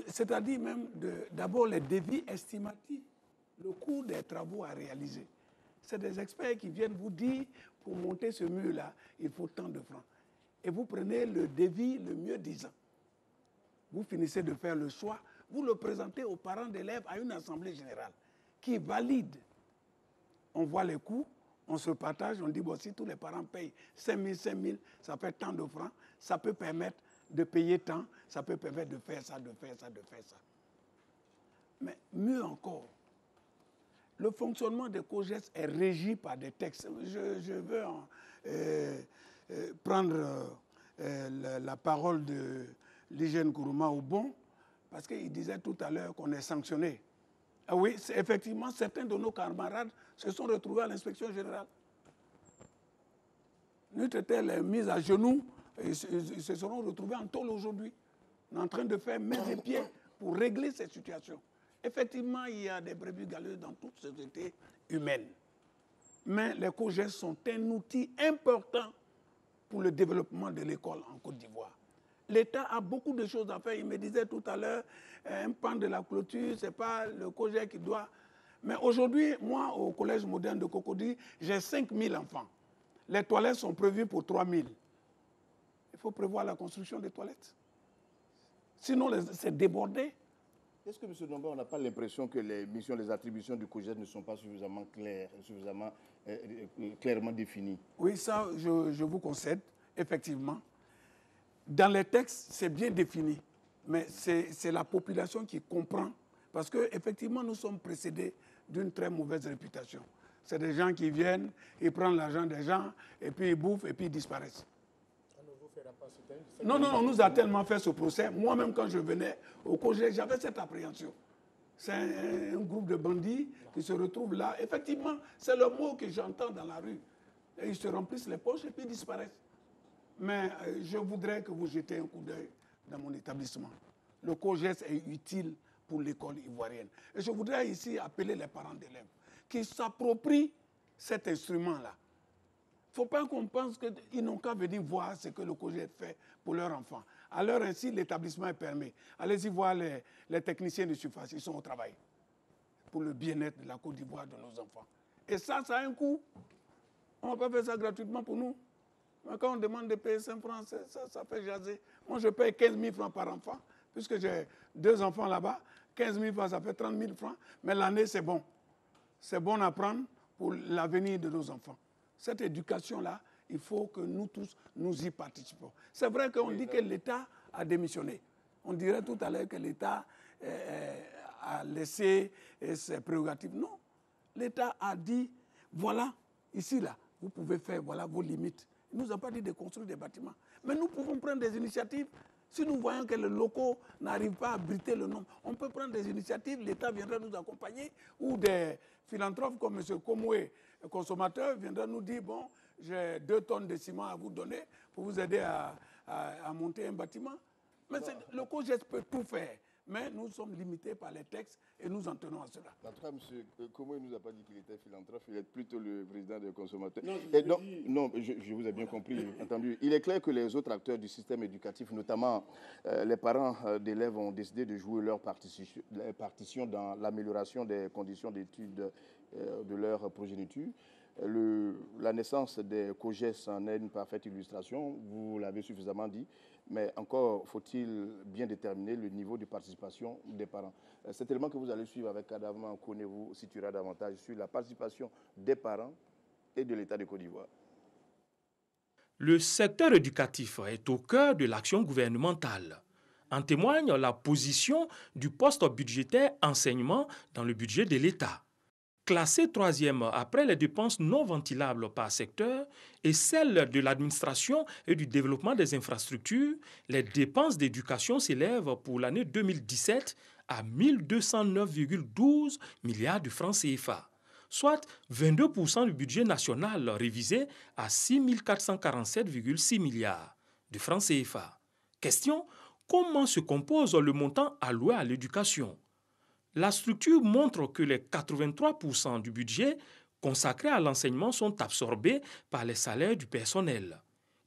C'est-à-dire même d'abord les devis estimatifs, le coût des travaux à réaliser. C'est des experts qui viennent vous dire, pour monter ce mur-là, il faut tant de francs. Et vous prenez le devis le mieux disant. Vous finissez de faire le choix, vous le présentez aux parents d'élèves à une assemblée générale qui valide. On voit les coûts, on se partage, on dit, bon, si tous les parents payent 5 000, ça fait tant de francs, ça peut permettre de payer tant, ça peut permettre de faire ça, de faire ça, de faire ça. Mais mieux encore, le fonctionnement des COGES est régi par des textes. Je veux prendre la parole de l'hygiène Kourouma Oubon, parce qu'il disait tout à l'heure qu'on est sanctionné. Ah oui, effectivement, certains de nos camarades se sont retrouvés à l'inspection générale. Nous étions mis à genoux, et ils se seront retrouvés en tôle aujourd'hui. On est en train de faire main et pieds pour régler cette situation. Effectivement, il y a des brebis galeuses dans toute société humaine. Mais les COGES sont un outil important pour le développement de l'école en Côte d'Ivoire. L'État a beaucoup de choses à faire. Il me disait tout à l'heure, un pan de la clôture, ce n'est pas le COGES qui doit... Mais aujourd'hui, moi, au collège moderne de Cocody, j'ai 5 000 enfants. Les toilettes sont prévues pour 3 000. Il faut prévoir la construction des toilettes. Sinon, c'est débordé. Est-ce que, M. Nomba, on n'a pas l'impression que les missions, les attributions du COJES ne sont pas suffisamment claires, suffisamment clairement définies? Oui, ça, je vous concède, effectivement. Dans les textes, c'est bien défini, mais c'est la population qui comprend, parce qu'effectivement, nous sommes précédés d'une très mauvaise réputation. C'est des gens qui viennent, ils prennent l'argent des gens, et puis ils bouffent, et puis ils disparaissent. Non, on nous a tellement fait ce procès. Moi-même, quand je venais au COJES, j'avais cette appréhension. C'est un groupe de bandits qui se retrouvent là. Effectivement, c'est le mot que j'entends dans la rue. Et ils se remplissent les poches et puis ils disparaissent. Mais je voudrais que vous jetiez un coup d'œil dans mon établissement. Le COJES est utile pour l'école ivoirienne. Et je voudrais ici appeler les parents d'élèves qui s'approprient cet instrument-là. Il ne faut pas qu'on pense qu'ils n'ont qu'à venir voir ce que le COJES fait pour leurs enfants. À l'heure ainsi, l'établissement est permis. Allez-y voir les techniciens de surface, ils sont au travail pour le bien-être de la Côte d'Ivoire, de nos enfants. Et ça a un coût. On ne va pas faire ça gratuitement pour nous. Mais quand on demande de payer 5 francs, ça fait jaser. Moi, je paye 15 000 francs par enfant, puisque j'ai 2 enfants là-bas. 15 000 francs, ça fait 30 000 francs. Mais l'année, c'est bon. C'est bon à prendre pour l'avenir de nos enfants. Cette éducation-là, il faut que nous tous, nous y participons. C'est vrai qu'on dit que l'État a démissionné. On dirait tout à l'heure que l'État a laissé ses prérogatives. Non. L'État a dit, voilà, ici, là, vous pouvez faire, voilà vos limites. Il ne nous a pas dit de construire des bâtiments. Mais nous pouvons prendre des initiatives. Si nous voyons que les locaux n'arrivent pas à abriter le nombre, on peut prendre des initiatives, l'État viendra nous accompagner, ou des philanthropes comme M. Komoué, le consommateur, viendra nous dire, bon, j'ai 2 tonnes de ciment à vous donner pour vous aider à monter un bâtiment. Mais le COJES peut tout faire. Mais nous sommes limités par les textes et nous en tenons à cela. En tout cas, M. Komoué ne nous a pas dit qu'il était philanthrope, il est plutôt le président des consommateurs. Non, je vous ai bien compris, entendu. Il est clair que les autres acteurs du système éducatif, notamment les parents d'élèves, ont décidé de jouer leur partition dans l'amélioration des conditions d'études de leur progéniture. La naissance des COJES en est une parfaite illustration, vous l'avez suffisamment dit, mais encore faut-il bien déterminer le niveau de participation des parents. Cet élément que vous allez suivre avec Adama Kone vous situera davantage sur la participation des parents et de l'État de Côte d'Ivoire. Le secteur éducatif est au cœur de l'action gouvernementale. En témoigne la position du poste budgétaire enseignement dans le budget de l'État. Classée 3e après les dépenses non ventilables par secteur et celles de l'administration et du développement des infrastructures, les dépenses d'éducation s'élèvent pour l'année 2017 à 1209,12 milliards de francs CFA, soit 22% du budget national révisé à 6447,6 milliards de francs CFA. Question, comment se compose le montant alloué à l'éducation ? La structure montre que les 83% du budget consacré à l'enseignement sont absorbés par les salaires du personnel.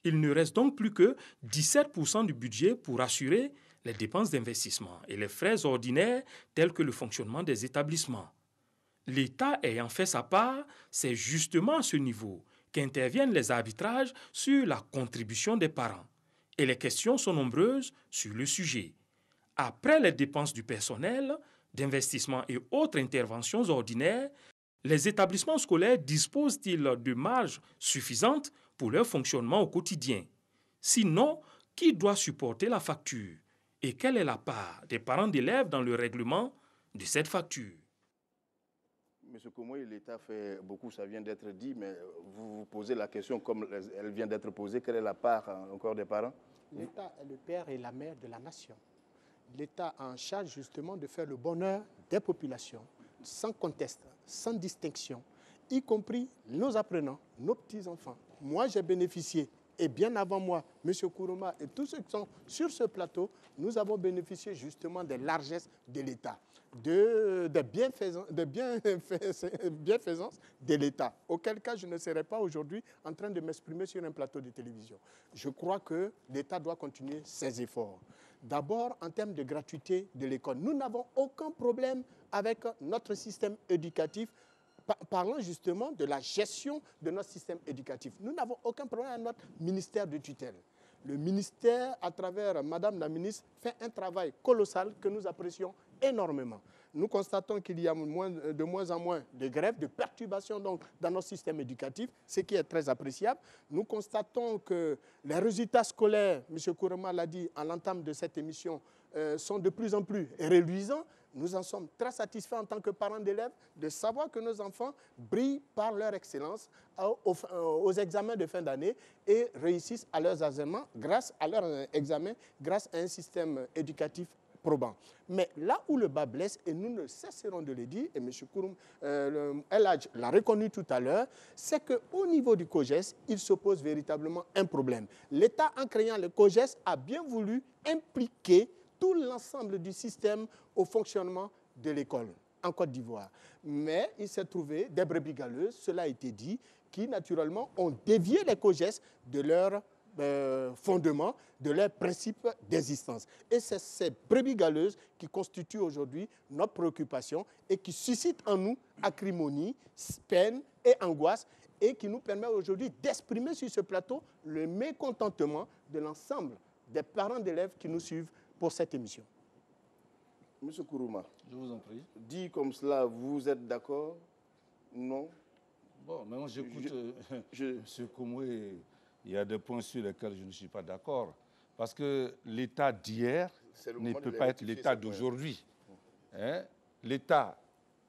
Il ne reste donc plus que 17% du budget pour assurer les dépenses d'investissement et les frais ordinaires tels que le fonctionnement des établissements. L'État ayant fait sa part, c'est justement à ce niveau qu'interviennent les arbitrages sur la contribution des parents. Et les questions sont nombreuses sur le sujet. Après les dépenses du personnel, d'investissement et autres interventions ordinaires, les établissements scolaires disposent-ils de marges suffisantes pour leur fonctionnement au quotidien? Sinon, qui doit supporter la facture? Et quelle est la part des parents d'élèves dans le règlement de cette facture? Monsieur Komoué, l'État fait beaucoup, ça vient d'être dit, mais vous vous posez la question comme elle vient d'être posée, quelle est la part encore des parents? L'État est le père et la mère de la nation. L'État a en charge justement de faire le bonheur des populations, sans conteste, sans distinction, y compris nos apprenants, nos petits-enfants. Moi, j'ai bénéficié, et bien avant moi, M. Kourouma et tous ceux qui sont sur ce plateau, nous avons bénéficié justement des largesses de l'État, des bienfaisances de l'État, auquel cas je ne serais pas aujourd'hui en train de m'exprimer sur un plateau de télévision. Je crois que l'État doit continuer ses efforts. D'abord, en termes de gratuité de l'école, nous n'avons aucun problème avec notre système éducatif. Parlons justement de la gestion de notre système éducatif. Nous n'avons aucun problème avec notre ministère de tutelle. Le ministère, à travers Madame la ministre, fait un travail colossal que nous apprécions énormément. Nous constatons qu'il y a de moins en moins de grèves, de perturbations donc, dans notre système éducatif, ce qui est très appréciable. Nous constatons que les résultats scolaires, M. Kourouma l'a dit en l'entame de cette émission, sont de plus en plus reluisants. Nous en sommes très satisfaits en tant que parents d'élèves de savoir que nos enfants brillent par leur excellence aux examens de fin d'année et réussissent à leurs examens grâce à un système éducatif probant. Mais là où le bas blesse, et nous ne cesserons de le dire, et M. Kouroum El Hadj l'a reconnu tout à l'heure, c'est qu'au niveau du COJES, il se pose véritablement un problème. L'État, en créant le COJES, a bien voulu impliquer tout l'ensemble du système au fonctionnement de l'école en Côte d'Ivoire. Mais il s'est trouvé des brebis galeuses, cela a été dit, qui naturellement ont dévié les COJES de leur fondement, de leurs principes d'existence. Et c'est ces brebis galeuses qui constituent aujourd'hui notre préoccupation et qui suscitent en nous acrimonie, peine et angoisse et qui nous permet aujourd'hui d'exprimer sur ce plateau le mécontentement de l'ensemble des parents d'élèves qui nous suivent pour cette émission. Monsieur Kourouma, je vous en prie. Dit comme cela, vous êtes d'accord? Non? Bon, maintenant j'écoute M. Komoué. Il y a des points sur lesquels je ne suis pas d'accord. Parce que l'État d'hier ne peut pas être l'État d'aujourd'hui. Hein? L'État,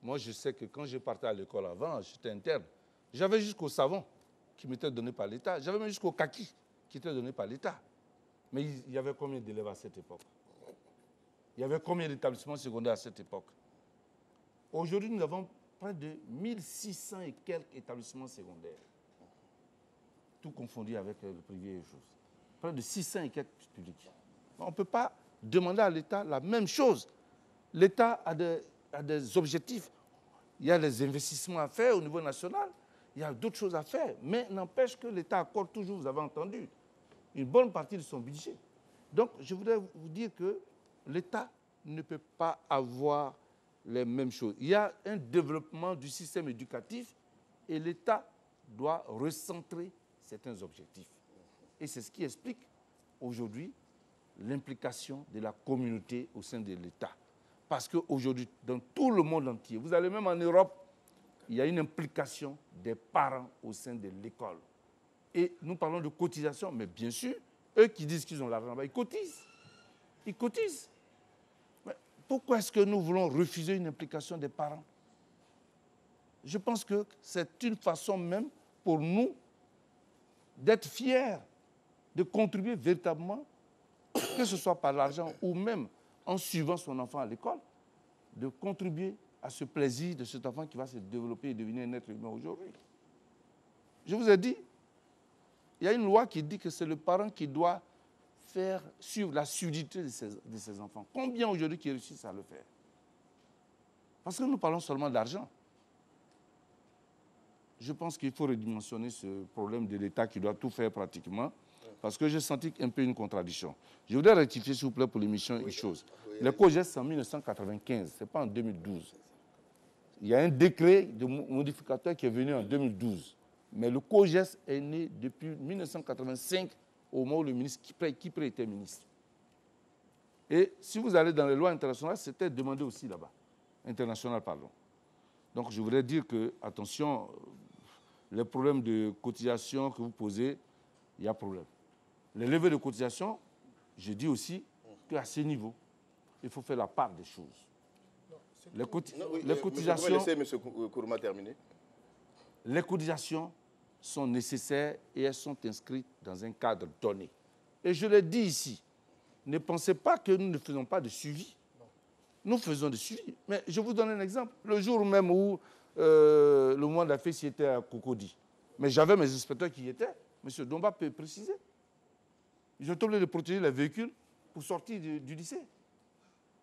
moi je sais que quand je partais à l'école avant, j'étais interne. J'avais jusqu'au savon qui m'était donné par l'État. J'avais même jusqu'au kaki qui était donné par l'État. Mais il y avait combien d'élèves à cette époque? Il y avait combien d'établissements secondaires à cette époque? Aujourd'hui, nous avons près de 1600 et quelques établissements secondaires. Tout confondu avec le privé et choses. Près de 600 et quelques publics. On ne peut pas demander à l'État la même chose. L'État a des objectifs. Il y a les investissements à faire au niveau national. Il y a d'autres choses à faire. Mais n'empêche que l'État accorde toujours, vous avez entendu, une bonne partie de son budget. Donc, je voudrais vous dire que l'État ne peut pas avoir les mêmes choses. Il y a un développement du système éducatif et l'État doit recentrer certains objectifs. Et c'est ce qui explique aujourd'hui l'implication de la communauté au sein de l'État. Parce qu'aujourd'hui, dans tout le monde entier, vous allez même en Europe, il y a une implication des parents au sein de l'école. Et nous parlons de cotisation, mais bien sûr, eux qui disent qu'ils ont l'argent, ils cotisent. Ils cotisent. Mais pourquoi est-ce que nous voulons refuser une implication des parents? Je pense que c'est une façon même pour nous d'être fiers, de contribuer véritablement, que ce soit par l'argent ou même en suivant son enfant à l'école, de contribuer à ce plaisir de cet enfant qui va se développer et devenir un être humain aujourd'hui. Je vous ai dit, il y a une loi qui dit que c'est le parent qui doit faire suivre la suividité de ses enfants. Combien aujourd'hui qui réussissent à le faire? Parce que nous parlons seulement d'argent. Je pense qu'il faut redimensionner ce problème de l'État qui doit tout faire pratiquement, parce que j'ai senti un peu une contradiction. Je voudrais rectifier, s'il vous plaît, pour l'émission, une chose. Le COJES, c'est en 1995, ce n'est pas en 2012. Il y a un décret de modificateur qui est venu en 2012. Mais le COJES est né depuis 1985, au moment où le ministre Kipré était ministre. Et si vous allez dans les lois internationales, c'était demandé aussi là-bas. International, pardon. Donc je voudrais dire que, attention, les problèmes de cotisation que vous posez, il y a problème. Les levées de cotisation, je dis aussi qu'à ce niveau, il faut faire la part des choses. Les cotisations... Vous pouvez laisser M. Kourouma terminer. Les cotisations sont nécessaires et elles sont inscrites dans un cadre donné. Et je l'ai dit ici, ne pensez pas que nous ne faisons pas de suivi. Nous faisons du suivi. Mais je vous donne un exemple. Le jour même où le mois d'affaires était à Cocody, mais j'avais mes inspecteurs qui y étaient. M. Domba peut préciser. Ils ont obligé de protéger les véhicules pour sortir du lycée.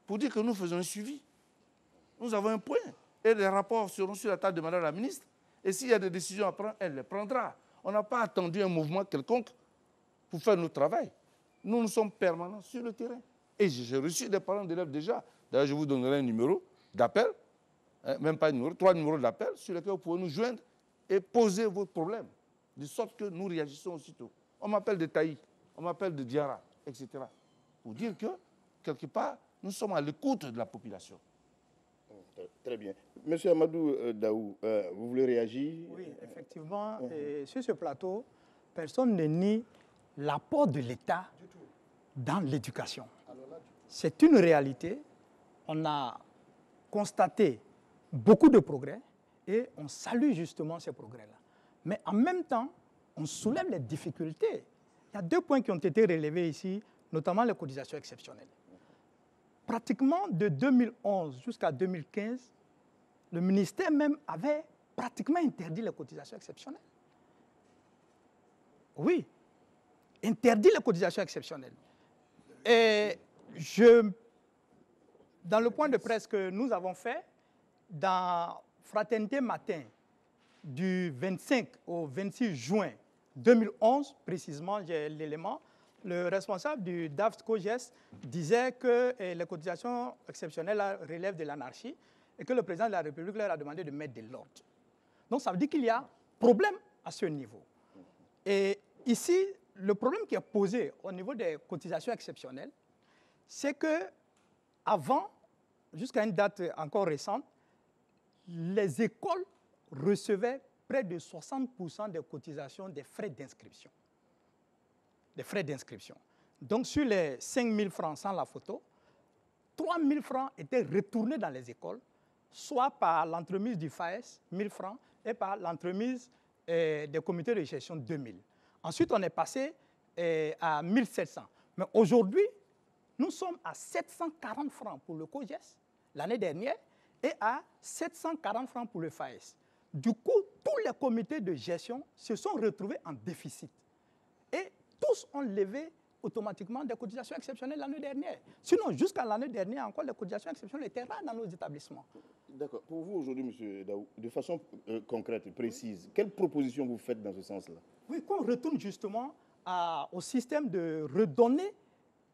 Pour dire que nous faisons un suivi. Nous avons un point. Et les rapports seront sur la table de Madame la ministre. Et s'il y a des décisions à prendre, elle les prendra. On n'a pas attendu un mouvement quelconque pour faire notre travail. Nous sommes permanents sur le terrain. Et j'ai reçu des parents d'élèves déjà. D'ailleurs, je vous donnerai un numéro d'appel, même pas un numéro, 3 numéros d'appel sur lesquels vous pouvez nous joindre et poser vos problèmes, de sorte que nous réagissons aussitôt. On m'appelle de Taï, on m'appelle de Diara, etc. Pour dire que, quelque part, Nous sommes à l'écoute de la population. Très bien. Monsieur Amadou Daou, vous voulez réagir? Oui, effectivement. Sur ce plateau, personne ne nie l'apport de l'État dans l'éducation. C'est une réalité. On a constaté beaucoup de progrès et on salue justement ces progrès-là. Mais en même temps, on soulève les difficultés. Il y a 2 points qui ont été relevés ici, notamment les cotisations exceptionnelles. Pratiquement de 2011 jusqu'à 2015, le ministère même avait pratiquement interdit les cotisations exceptionnelles. Oui, interdit les cotisations exceptionnelles. Et dans le point de presse que nous avons fait, dans Fraternité Matin, du 25 au 26 juin 2011, précisément, j'ai l'élément, le responsable du DAFT-COGES disait que les cotisations exceptionnelles relèvent de l'anarchie et que le président de la République leur a demandé de mettre de l'ordre. Donc ça veut dire qu'il y a problème à ce niveau. Et ici, le problème qui est posé au niveau des cotisations exceptionnelles, c'est que avant, jusqu'à une date encore récente, les écoles recevaient près de 60% des cotisations des frais d'inscription. Des frais d'inscription. Donc, sur les 5 000 francs sans la photo, 3 000 francs étaient retournés dans les écoles, soit par l'entremise du FAES, 1 000 francs, et par l'entremise des comités de gestion, 2 000. Ensuite, on est passé à 1 700. Mais aujourd'hui, nous sommes à 740 francs pour le COGES l'année dernière et à 740 francs pour le FAES. Du coup, tous les comités de gestion se sont retrouvés en déficit. Et tous ont levé automatiquement des cotisations exceptionnelles l'année dernière. Sinon, jusqu'à l'année dernière, encore, les cotisations exceptionnelles étaient rares dans nos établissements. D'accord. Pour vous, aujourd'hui, M. Daou, de façon concrète et précise, quelles propositions vous faites dans ce sens-là? Oui, qu'on retourne justement au système de redonner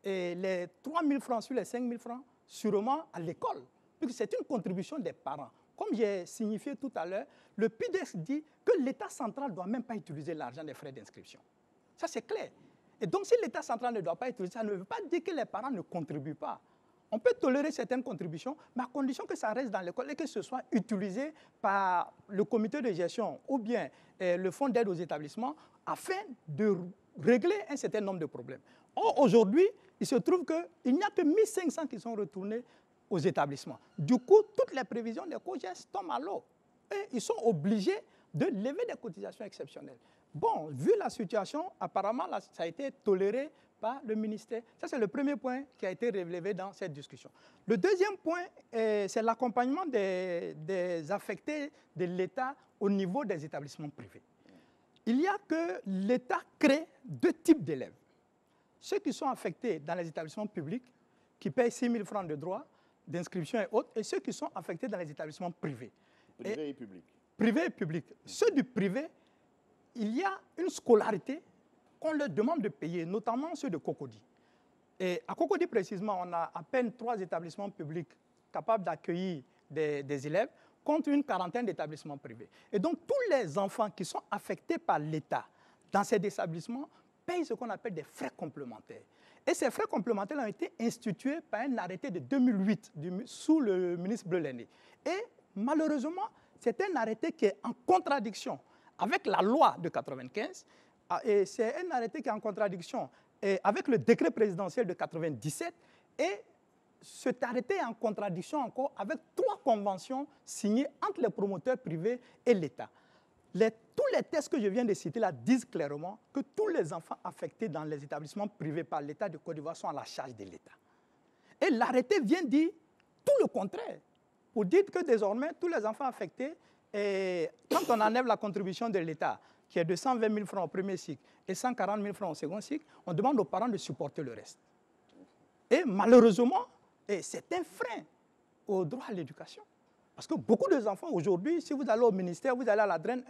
les 3 000 francs sur les 5 000 francs sûrement à l'école, puisque c'est une contribution des parents. Comme j'ai signifié tout à l'heure, le PIDEX dit que l'État central ne doit même pas utiliser l'argent des frais d'inscription. Ça, c'est clair. Et donc, si l'État central ne doit pas utiliser, ça ne veut pas dire que les parents ne contribuent pas. On peut tolérer certaines contributions, mais à condition que ça reste dans l'école et que ce soit utilisé par le comité de gestion ou bien le fonds d'aide aux établissements afin de régler un certain nombre de problèmes. Or, aujourd'hui, il se trouve qu'il n'y a que 1 500 qui sont retournés aux établissements. Du coup, toutes les prévisions des COGES tombent à l'eau. Et ils sont obligés de lever des cotisations exceptionnelles. Bon, vu la situation, apparemment, là, ça a été toléré par le ministère. Ça, c'est le premier point qui a été relevé dans cette discussion. Le deuxième point, c'est l'accompagnement des affectés de l'État au niveau des établissements privés. Il y a que l'État crée 2 types d'élèves. Ceux qui sont affectés dans les établissements publics, qui payent 6 000 francs de droits, d'inscription et autres, et ceux qui sont affectés dans les établissements privés. Privé et public. Privé et public. Ceux du privé, il y a une scolarité qu'on leur demande de payer, notamment ceux de Cocody. Et à Cocody, précisément, on a à peine 3 établissements publics capables d'accueillir des élèves contre une quarantaine d'établissements privés. Et donc, tous les enfants qui sont affectés par l'État dans ces établissements payent ce qu'on appelle des frais complémentaires. Et ces frais complémentaires ont été institués par un arrêté de 2008 sous le ministre Bleu-Lenné. Et malheureusement, c'est un arrêté qui est en contradiction avec la loi de 1995. Et c'est un arrêté qui est en contradiction avec le décret présidentiel de 1997. Et cet arrêté est en contradiction encore avec 3 conventions signées entre les promoteurs privés et l'État. Tous les textes que je viens de citer là disent clairement que tous les enfants affectés dans les établissements privés par l'État de Côte d'Ivoire sont à la charge de l'État. Et l'arrêté vient dire tout le contraire. Pour dire que désormais, tous les enfants affectés, quand on enlève la contribution de l'État, qui est de 120 000 francs au premier cycle et 140 000 francs au second cycle, on demande aux parents de supporter le reste. Et malheureusement, c'est un frein au droit à l'éducation. Parce que beaucoup d'enfants aujourd'hui, si vous allez au ministère, vous allez à la DREN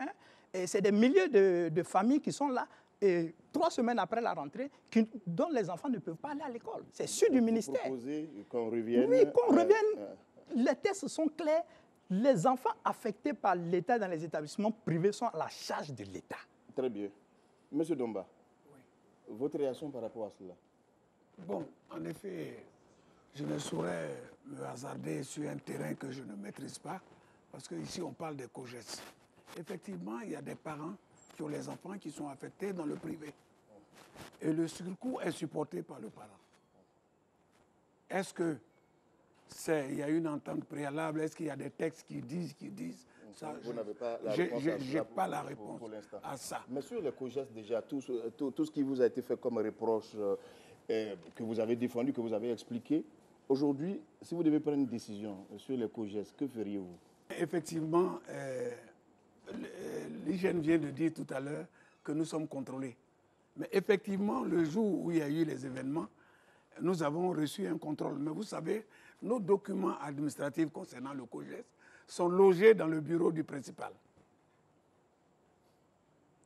1, c'est des milliers de familles qui sont là, et 3 semaines après la rentrée, dont les enfants ne peuvent pas aller à l'école. C'est sûr du ministère. Vous proposez qu'on revienne. Oui, qu'on revienne. Les tests sont clairs. Les enfants affectés par l'État dans les établissements privés sont à la charge de l'État. Très bien. Monsieur Domba, oui. Votre réaction par rapport à cela? Bon, en effet, je ne saurais me hasarder sur un terrain que je ne maîtrise pas, parce qu'ici on parle des COGES. Effectivement, il y a des parents qui ont les enfants qui sont affectés dans le privé. Et le surcoût est supporté par le parent. Est-ce qu'il y a une entente préalable? Est-ce qu'il y a des textes qui disent ça? Vous n'avez pas la réponse Je n'ai pas la réponse à ça. Mais sur les COGES, déjà, tout ce qui vous a été fait comme reproche, que vous avez défendu, que vous avez expliqué, aujourd'hui, si vous devez prendre une décision sur les COGES, que feriez-vous? Effectivement, l'hygiène vient de dire tout à l'heure que nous sommes contrôlés. Mais effectivement, le jour où il y a eu les événements, nous avons reçu un contrôle. Mais vous savez, nos documents administratifs concernant le COGES sont logés dans le bureau du principal.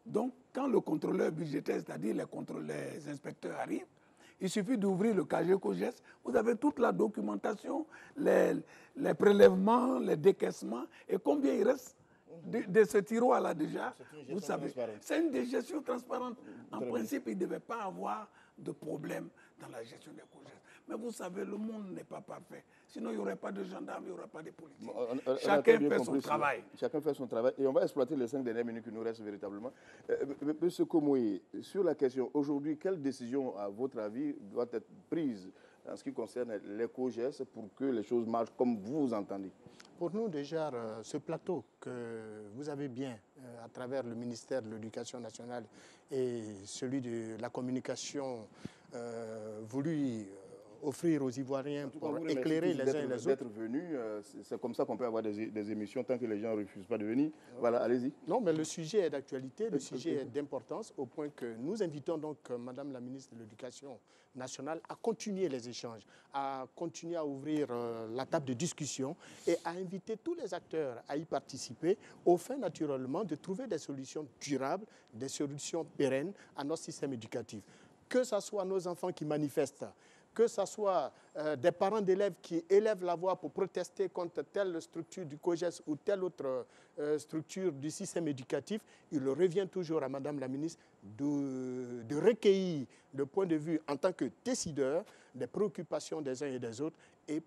Donc, quand le contrôleur budgétaire, c'est-à-dire les inspecteurs arrivent, il suffit d'ouvrir le casier COGES, vous avez toute la documentation, les prélèvements, les décaissements, et combien il reste de ce tiroir-là déjà, vous savez. C'est une gestion transparente. En principe, il ne devait pas avoir de problème dans la gestion des COGES. Mais vous savez, le monde n'est pas parfait. Sinon, il n'y aurait pas de gendarmes, il n'y aurait pas de politiques. Chacun fait son travail. Chacun fait son travail. Et on va exploiter les 5 dernières minutes qui nous restent véritablement. Monsieur Komoye, sur la question, aujourd'hui, quelle décision, à votre avis, doit être prise en ce qui concerne les COGES pour que les choses marchent comme vous entendez? Pour nous, déjà, ce plateau que vous avez bien, à travers le ministère de l'Éducation nationale et celui de la communication, voulu offrir aux Ivoiriens pour éclairer les uns et les autres. D'être venus, c'est comme ça qu'on peut avoir des émissions tant que les gens ne refusent pas de venir. Voilà, allez-y. Non, mais le sujet est d'actualité, le sujet est d'importance, au point que nous invitons donc Madame la ministre de l'Éducation nationale à continuer les échanges, à continuer à ouvrir la table de discussion et à inviter tous les acteurs à y participer, au fin naturellement de trouver des solutions durables, des solutions pérennes à notre système éducatif. Que ce soit nos enfants qui manifestent, que ce soit des parents d'élèves qui élèvent la voix pour protester contre telle structure du COGES ou telle autre structure du système éducatif, il revient toujours à Madame la ministre de recueillir le point de vue en tant que décideur des préoccupations des uns et des autres et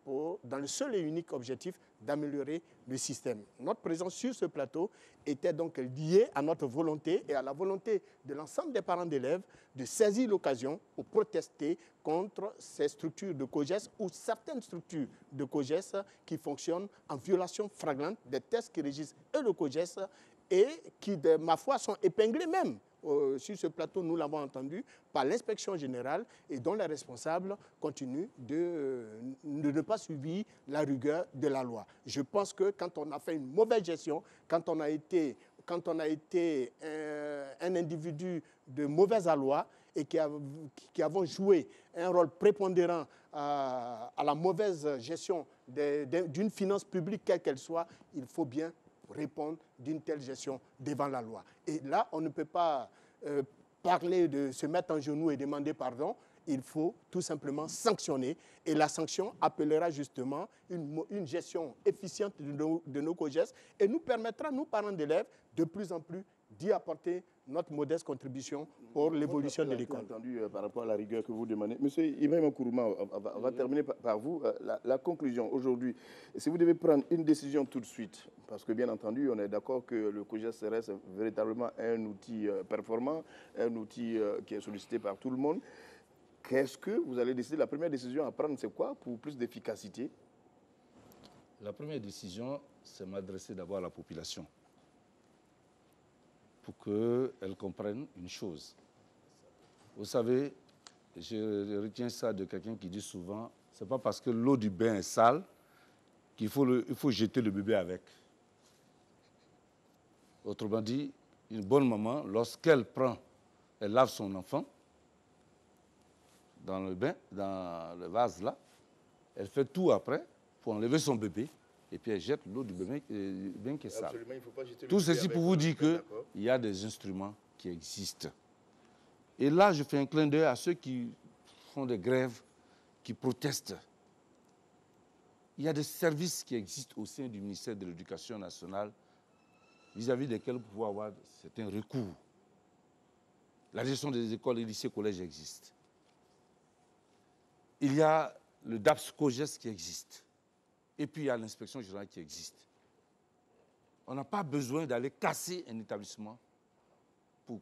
dans le seul et unique objectif d'améliorer le système. Notre présence sur ce plateau était donc liée à notre volonté et à la volonté de l'ensemble des parents d'élèves de saisir l'occasion pour protester contre ces structures de COGES ou certaines structures de COGES qui fonctionnent en violation flagrante des textes qui régissent le COGES et qui, de ma foi, sont épinglés même. Sur ce plateau, nous l'avons entendu, par l'inspection générale et dont les responsables continuent de ne pas suivre la rigueur de la loi. Je pense que quand on a fait une mauvaise gestion, quand on a été un individu de mauvaise aloi et qui avons joué un rôle prépondérant à la mauvaise gestion d'une finance publique, quelle qu'elle soit, il faut bien répondre d'une telle gestion devant la loi. Et là, on ne peut pas parler de se mettre en genoux et demander pardon. Il faut tout simplement sanctionner. Et la sanction appellera justement une gestion efficiente de nos COGES et nous permettra, nous, parents d'élèves, de plus en plus d'y apporter notre modeste contribution pour l'évolution de l'école. Entendu par rapport à la rigueur que vous demandez. Monsieur Ibrahim Nkouruma, on va terminer par vous. La conclusion aujourd'hui, si vous devez prendre une décision tout de suite, parce que bien entendu, on est d'accord que le COGES reste véritablement un outil performant, un outil qui est sollicité par tout le monde. Qu'est-ce que vous allez décider? La première décision à prendre, c'est quoi pour plus d'efficacité? La première décision, c'est m'adresser d'abord à la population pour qu'elle comprenne une chose. Vous savez, je retiens ça de quelqu'un qui dit souvent, c'est pas parce que l'eau du bain est sale qu'il faut jeter le bébé avec. Autrement dit, une bonne maman, lorsqu'elle lave son enfant dans le bain, dans le vase là, elle fait tout après pour enlever son bébé et puis elle jette l'eau du bain qui est sale. Il faut pas jeter le Tout bébé ceci avec pour vous dire qu'il d'accord. y a des instruments qui existent. Et là, je fais un clin d'œil à ceux qui font des grèves, qui protestent. Il y a des services qui existent au sein du ministère de l'Éducation nationale vis-à-vis desquels vous pouvez avoir certains recours. La gestion des écoles et lycées collèges existe. Il y a le DAPS-COGES qui existe. Et puis il y a l'inspection générale qui existe. On n'a pas besoin d'aller casser un établissement pour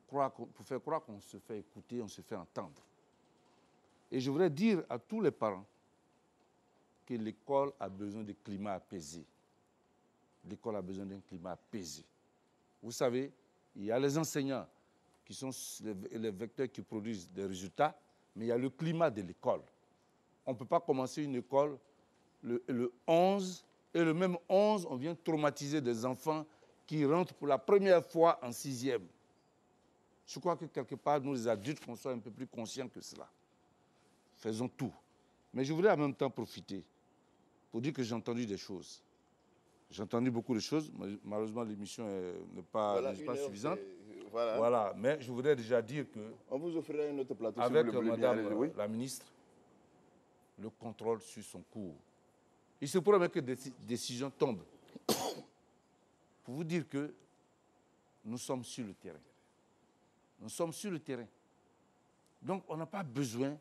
faire croire qu'on se fait écouter, on se fait entendre. Et je voudrais dire à tous les parents que l'école a besoin de climat apaisé. L'école a besoin d'un climat apaisé. Vous savez, il y a les enseignants qui sont les vecteurs qui produisent des résultats, mais il y a le climat de l'école. On ne peut pas commencer une école le 11, et le même 11, on vient traumatiser des enfants qui rentrent pour la première fois en 6e. Je crois que quelque part, nous les adultes, qu'on soit un peu plus conscients que cela. Faisons tout. Mais je voulais en même temps profiter pour dire que j'ai entendu des choses. J'ai entendu beaucoup de choses. Malheureusement, l'émission n'est pas suffisante. Voilà. Mais je voudrais déjà dire que... On vous offrira un autre plateau. Avec Madame la ministre, le contrôle suit son cours. Il se pourrait même que des décisions tombent. Pour vous dire que nous sommes sur le terrain. Nous sommes sur le terrain. Donc, on n'a pas besoin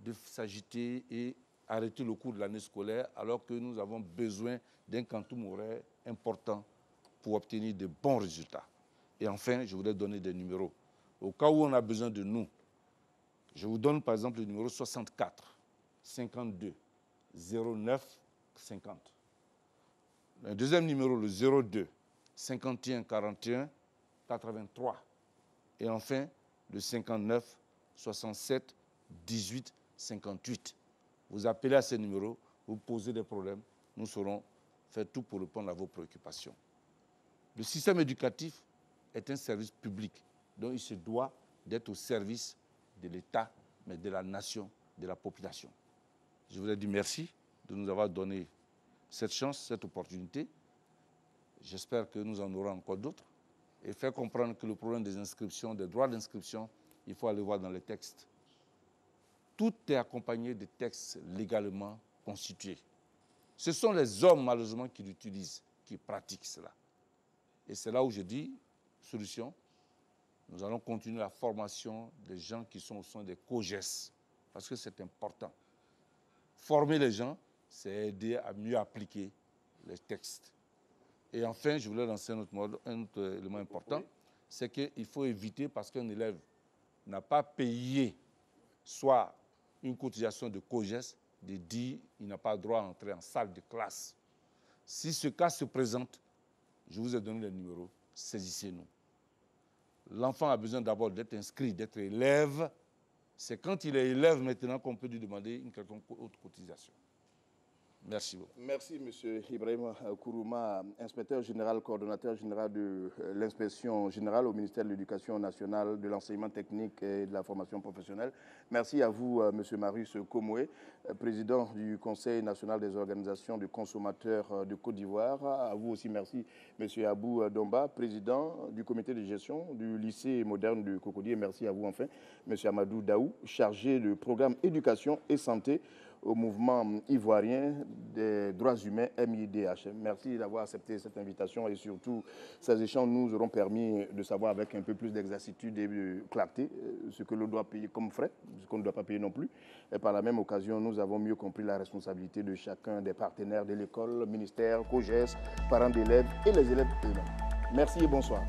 de s'agiter et arrêter le cours de l'année scolaire alors que nous avons besoin d'un quantum horaire important pour obtenir de bons résultats. Et enfin, je voudrais donner des numéros. Au cas où on a besoin de nous, je vous donne par exemple le numéro 64 52 09 50. Le deuxième numéro, le 02 51 41 83. Et enfin, le 59 67 18 58. Vous appelez à ces numéros, vous posez des problèmes, nous saurons faire tout pour répondre à vos préoccupations. Le système éducatif est un service public, donc il se doit d'être au service de l'État, mais de la nation, de la population. Je voudrais dire merci de nous avoir donné cette chance, cette opportunité. J'espère que nous en aurons encore d'autres. Et faire comprendre que le problème des inscriptions, des droits d'inscription, il faut aller voir dans les textes. Tout est accompagné de textes légalement constitués. Ce sont les hommes, malheureusement, qui l'utilisent, qui pratiquent cela. Et c'est là où je dis, solution, nous allons continuer la formation des gens qui sont au sein des COGES, parce que c'est important. Former les gens, c'est aider à mieux appliquer les textes. Et enfin, je voulais lancer un autre élément important, c'est qu'il faut éviter, parce qu'un élève n'a pas payé soit une cotisation de COGES, de dire qu'il n'a pas droit à entrer en salle de classe. Si ce cas se présente, je vous ai donné les numéros, saisissez-nous. L'enfant a besoin d'abord d'être inscrit, d'être élève. C'est quand il est élève maintenant qu'on peut lui demander une quelconque autre cotisation. Merci beaucoup. Merci, M. Ibrahim Kourouma, inspecteur général, coordonnateur général de l'inspection générale au ministère de l'Éducation nationale, de l'enseignement technique et de la formation professionnelle. Merci à vous, M. Marius Komoué, président du Conseil national des organisations de consommateurs de Côte d'Ivoire. À vous aussi, merci, M. Abou Domba, président du comité de gestion du lycée moderne de Cocody. Et merci à vous, enfin, M. Amadou Daou, chargé de programme éducation et santé au mouvement ivoirien des droits humains MIDH. Merci d'avoir accepté cette invitation et surtout, ces échanges nous auront permis de savoir avec un peu plus d'exactitude et de clarté ce que l'on doit payer comme frais, ce qu'on ne doit pas payer non plus. Et par la même occasion, nous avons mieux compris la responsabilité de chacun des partenaires de l'école, ministère, COGES, parents d'élèves et les élèves eux-mêmes. Merci et bonsoir.